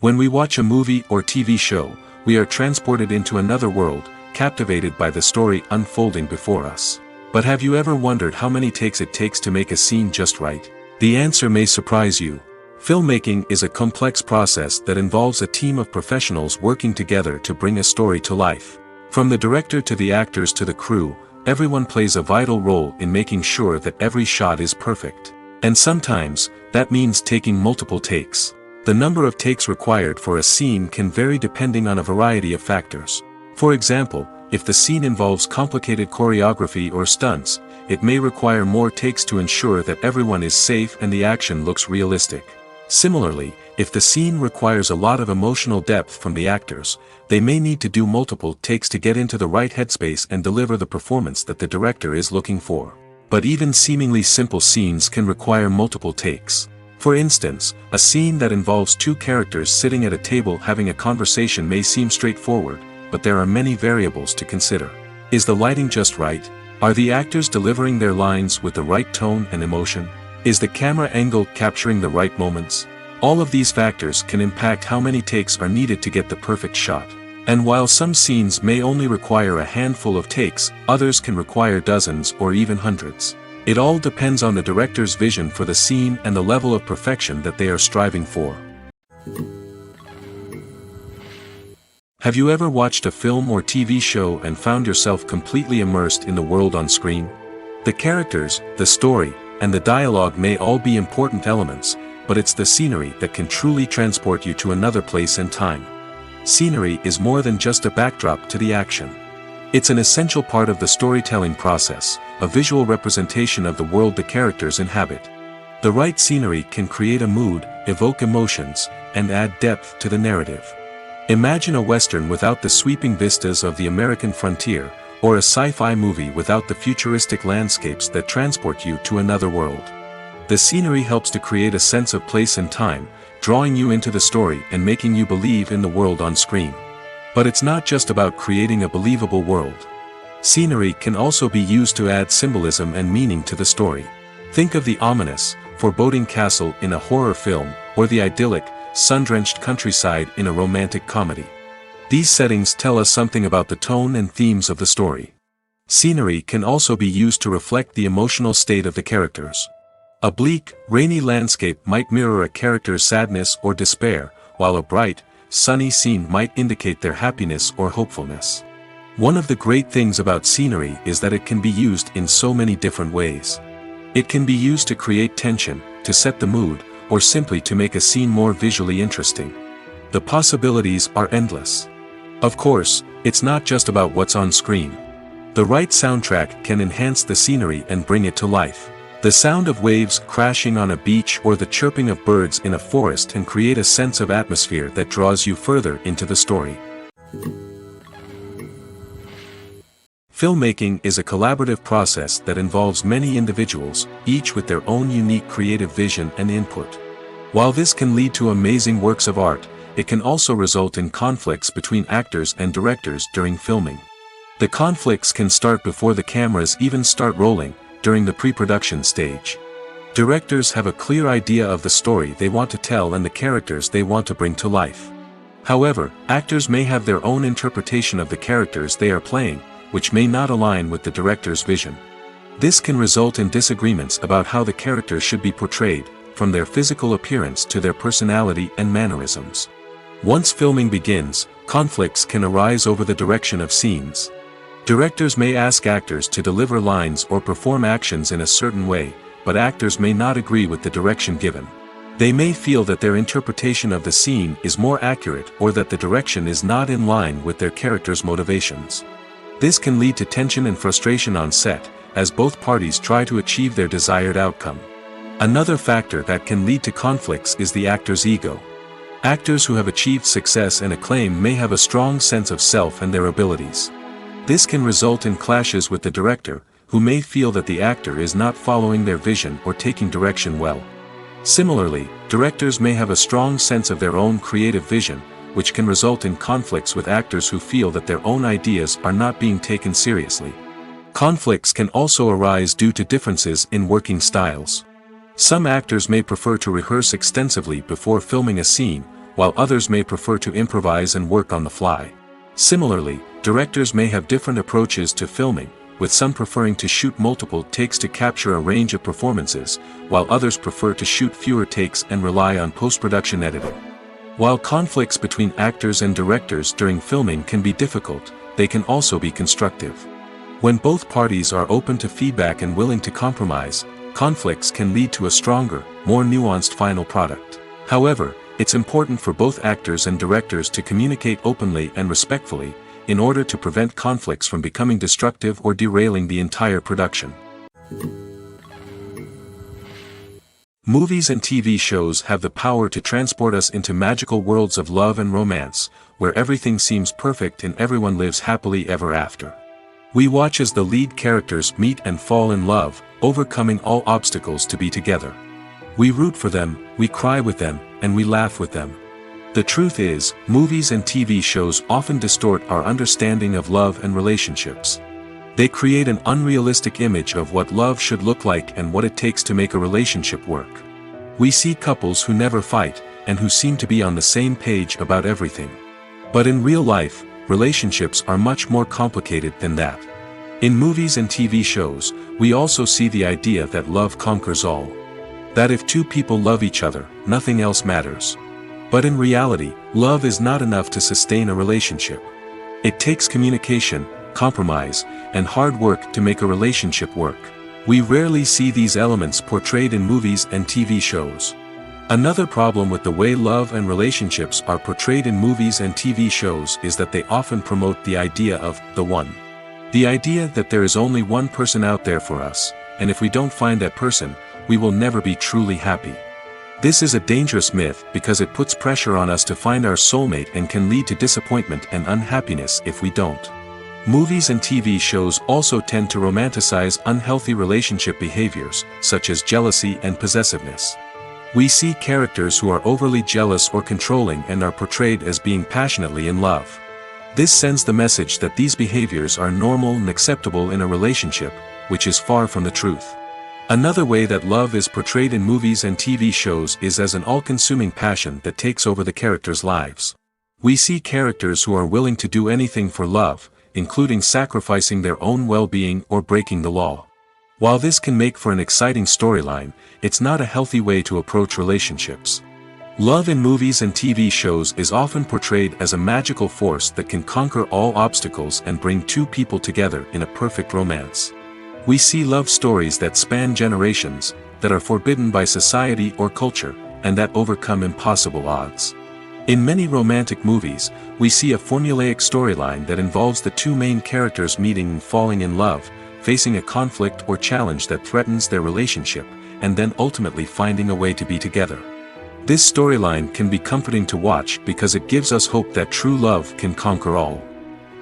When we watch a movie or TV show, we are transported into another world, captivated by the story unfolding before us. But have you ever wondered how many takes it takes to make a scene just right? The answer may surprise you. Filmmaking is a complex process that involves a team of professionals working together to bring a story to life. From the director to the actors to the crew, everyone plays a vital role in making sure that every shot is perfect. And sometimes, that means taking multiple takes. The number of takes required for a scene can vary depending on a variety of factors. For example, if the scene involves complicated choreography or stunts, it may require more takes to ensure that everyone is safe and the action looks realistic. Similarly, if the scene requires a lot of emotional depth from the actors, they may need to do multiple takes to get into the right headspace and deliver the performance that the director is looking for. But even seemingly simple scenes can require multiple takes. For instance, a scene that involves two characters sitting at a table having a conversation may seem straightforward, but there are many variables to consider. Is the lighting just right? Are the actors delivering their lines with the right tone and emotion? Is the camera angle capturing the right moments? All of these factors can impact how many takes are needed to get the perfect shot. And while some scenes may only require a handful of takes, others can require dozens or even hundreds. It all depends on the director's vision for the scene and the level of perfection that they are striving for. Have you ever watched a film or TV show and found yourself completely immersed in the world on screen? The characters, the story, and the dialogue may all be important elements, but it's the scenery that can truly transport you to another place and time. Scenery is more than just a backdrop to the action. It's an essential part of the storytelling process, a visual representation of the world the characters inhabit. The right scenery can create a mood, evoke emotions, and add depth to the narrative. Imagine a western without the sweeping vistas of the American frontier, or a sci-fi movie without the futuristic landscapes that transport you to another world. The scenery helps to create a sense of place and time, drawing you into the story and making you believe in the world on screen. But it's not just about creating a believable world. Scenery can also be used to add symbolism and meaning to the story. Think of the ominous, foreboding castle in a horror film, or the idyllic, sun-drenched countryside in a romantic comedy. These settings tell us something about the tone and themes of the story. Scenery can also be used to reflect the emotional state of the characters. A bleak, rainy landscape might mirror a character's sadness or despair, while a bright, sunny scene might indicate their happiness or hopefulness. One of the great things about scenery is that it can be used in so many different ways. It can be used to create tension, to set the mood, or simply to make a scene more visually interesting. The possibilities are endless. Of course, it's not just about what's on screen. The right soundtrack can enhance the scenery and bring it to life. The sound of waves crashing on a beach or the chirping of birds in a forest can create a sense of atmosphere that draws you further into the story. Filmmaking is a collaborative process that involves many individuals, each with their own unique creative vision and input. While this can lead to amazing works of art, it can also result in conflicts between actors and directors during filming. The conflicts can start before the cameras even start rolling, during the pre-production stage. Directors have a clear idea of the story they want to tell and the characters they want to bring to life. However, actors may have their own interpretation of the characters they are playing, which may not align with the director's vision. This can result in disagreements about how the characters should be portrayed, from their physical appearance to their personality and mannerisms. Once filming begins, conflicts can arise over the direction of scenes. Directors may ask actors to deliver lines or perform actions in a certain way, but actors may not agree with the direction given. They may feel that their interpretation of the scene is more accurate or that the direction is not in line with their character's motivations. This can lead to tension and frustration on set, as both parties try to achieve their desired outcome. Another factor that can lead to conflicts is the actor's ego. Actors who have achieved success and acclaim may have a strong sense of self and their abilities. This can result in clashes with the director, who may feel that the actor is not following their vision or taking direction well. Similarly, directors may have a strong sense of their own creative vision, which can result in conflicts with actors who feel that their own ideas are not being taken seriously. Conflicts can also arise due to differences in working styles. Some actors may prefer to rehearse extensively before filming a scene, while others may prefer to improvise and work on the fly. Similarly, directors may have different approaches to filming, with some preferring to shoot multiple takes to capture a range of performances, while others prefer to shoot fewer takes and rely on post-production editing. While conflicts between actors and directors during filming can be difficult, they can also be constructive. When both parties are open to feedback and willing to compromise, conflicts can lead to a stronger, more nuanced final product. However, it's important for both actors and directors to communicate openly and respectfully, in order to prevent conflicts from becoming destructive or derailing the entire production. Movies and TV shows have the power to transport us into magical worlds of love and romance, where everything seems perfect and everyone lives happily ever after. We watch as the lead characters meet and fall in love, overcoming all obstacles to be together. We root for them, we cry with them, and we laugh with them. The truth is, movies and TV shows often distort our understanding of love and relationships. They create an unrealistic image of what love should look like and what it takes to make a relationship work. We see couples who never fight, and who seem to be on the same page about everything. But in real life, relationships are much more complicated than that. In movies and TV shows, we also see the idea that love conquers all. That if two people love each other, nothing else matters. But in reality, love is not enough to sustain a relationship. It takes communication, compromise, and hard work to make a relationship work. We rarely see these elements portrayed in movies and TV shows. Another problem with the way love and relationships are portrayed in movies and TV shows is that they often promote the idea of the one. The idea that there is only one person out there for us, and if we don't find that person, we will never be truly happy. This is a dangerous myth because it puts pressure on us to find our soulmate and can lead to disappointment and unhappiness if we don't. Movies and TV shows also tend to romanticize unhealthy relationship behaviors, such as jealousy and possessiveness. We see characters who are overly jealous or controlling and are portrayed as being passionately in love. This sends the message that these behaviors are normal and acceptable in a relationship, which is far from the truth. Another way that love is portrayed in movies and TV shows is as an all-consuming passion that takes over the characters' lives. We see characters who are willing to do anything for love, including sacrificing their own well-being or breaking the law. While this can make for an exciting storyline, it's not a healthy way to approach relationships. Love in movies and TV shows is often portrayed as a magical force that can conquer all obstacles and bring two people together in a perfect romance. We see love stories that span generations, that are forbidden by society or culture, and that overcome impossible odds. In many romantic movies, we see a formulaic storyline that involves the two main characters meeting and falling in love, facing a conflict or challenge that threatens their relationship, and then ultimately finding a way to be together. This storyline can be comforting to watch because it gives us hope that true love can conquer all.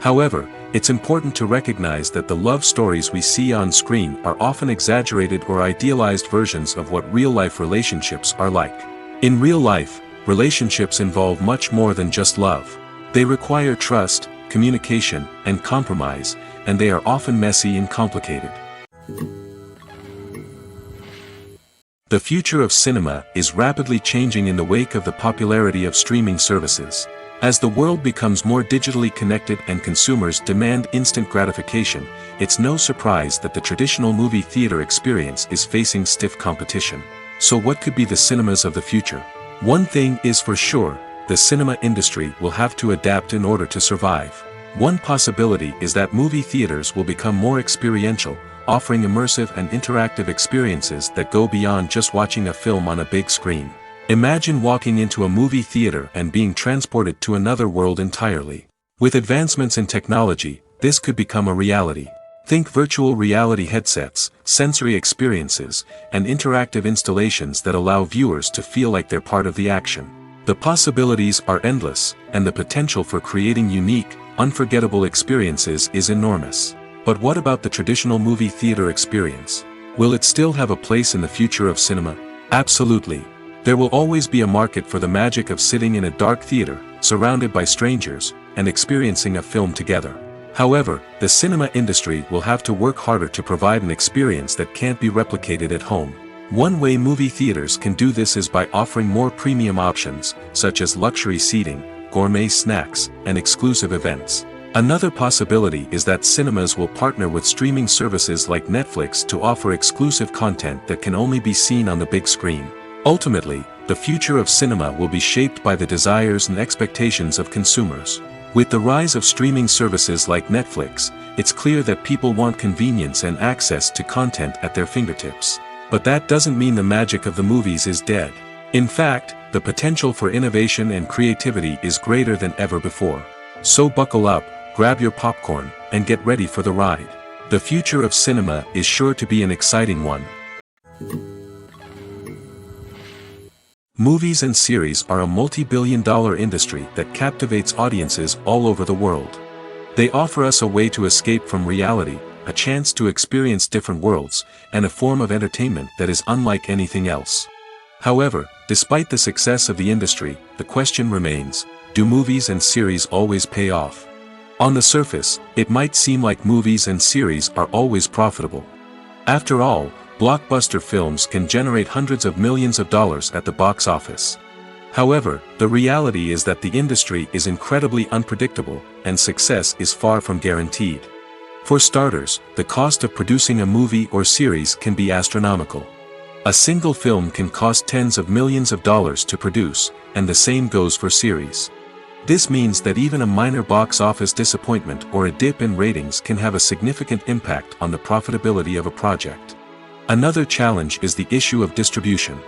However, it's important to recognize that the love stories we see on screen are often exaggerated or idealized versions of what real-life relationships are like. In real life, relationships involve much more than just love. They require trust, communication, and compromise, and they are often messy and complicated. The future of cinema is rapidly changing in the wake of the popularity of streaming services. As the world becomes more digitally connected and consumers demand instant gratification, it's no surprise that the traditional movie theater experience is facing stiff competition. So what could be the cinemas of the future? One thing is for sure, the cinema industry will have to adapt in order to survive. One possibility is that movie theaters will become more experiential, offering immersive and interactive experiences that go beyond just watching a film on a big screen. Imagine walking into a movie theater and being transported to another world entirely. With advancements in technology, this could become a reality. Think virtual reality headsets, sensory experiences, and interactive installations that allow viewers to feel like they're part of the action. The possibilities are endless, and the potential for creating unique, unforgettable experiences is enormous. But what about the traditional movie theater experience? Will it still have a place in the future of cinema? Absolutely. There will always be a market for the magic of sitting in a dark theater, surrounded by strangers, and experiencing a film together. However, the cinema industry will have to work harder to provide an experience that can't be replicated at home. One way movie theaters can do this is by offering more premium options, such as luxury seating, gourmet snacks, and exclusive events. Another possibility is that cinemas will partner with streaming services like Netflix to offer exclusive content that can only be seen on the big screen. Ultimately, the future of cinema will be shaped by the desires and expectations of consumers. With the rise of streaming services like Netflix, it's clear that people want convenience and access to content at their fingertips. But that doesn't mean the magic of the movies is dead. In fact, the potential for innovation and creativity is greater than ever before. So buckle up, grab your popcorn, and get ready for the ride. The future of cinema is sure to be an exciting one. Movies and series are a multi-billion-dollar industry that captivates audiences all over the world. They offer us a way to escape from reality, a chance to experience different worlds, and a form of entertainment that is unlike anything else. However, despite the success of the industry, the question remains, do movies and series always pay off? On the surface, it might seem like movies and series are always profitable. After all, blockbuster films can generate hundreds of millions of dollars at the box office. However, the reality is that the industry is incredibly unpredictable, and success is far from guaranteed. For starters, the cost of producing a movie or series can be astronomical. A single film can cost tens of millions of dollars to produce, and the same goes for series. This means that even a minor box office disappointment or a dip in ratings can have a significant impact on the profitability of a project. Another challenge is the issue of distribution.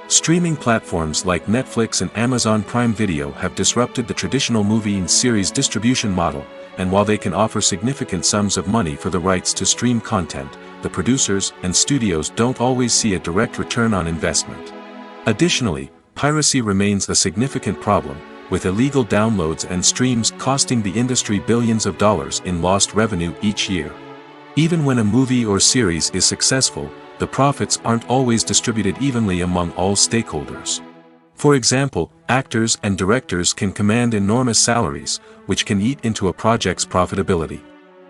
Streaming platforms like Netflix and Amazon Prime Video have disrupted the traditional movie and series distribution model, and while they can offer significant sums of money for the rights to stream content, the producers and studios don't always see a direct return on investment. Additionally, piracy remains a significant problem, with illegal downloads and streams costing the industry billions of dollars in lost revenue each year. Even when a movie or series is successful, the profits aren't always distributed evenly among all stakeholders. For example, actors and directors can command enormous salaries, which can eat into a project's profitability.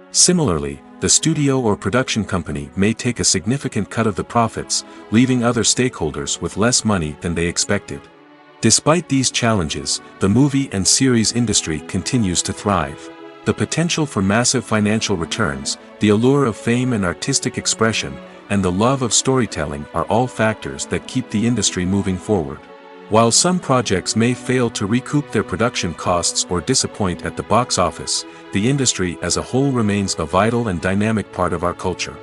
Similarly, the studio or production company may take a significant cut of the profits, leaving other stakeholders with less money than they expected. Despite these challenges, the movie and series industry continues to thrive. The potential for massive financial returns, the allure of fame and artistic expression, and the love of storytelling are all factors that keep the industry moving forward. While some projects may fail to recoup their production costs or disappoint at the box office, the industry as a whole remains a vital and dynamic part of our culture.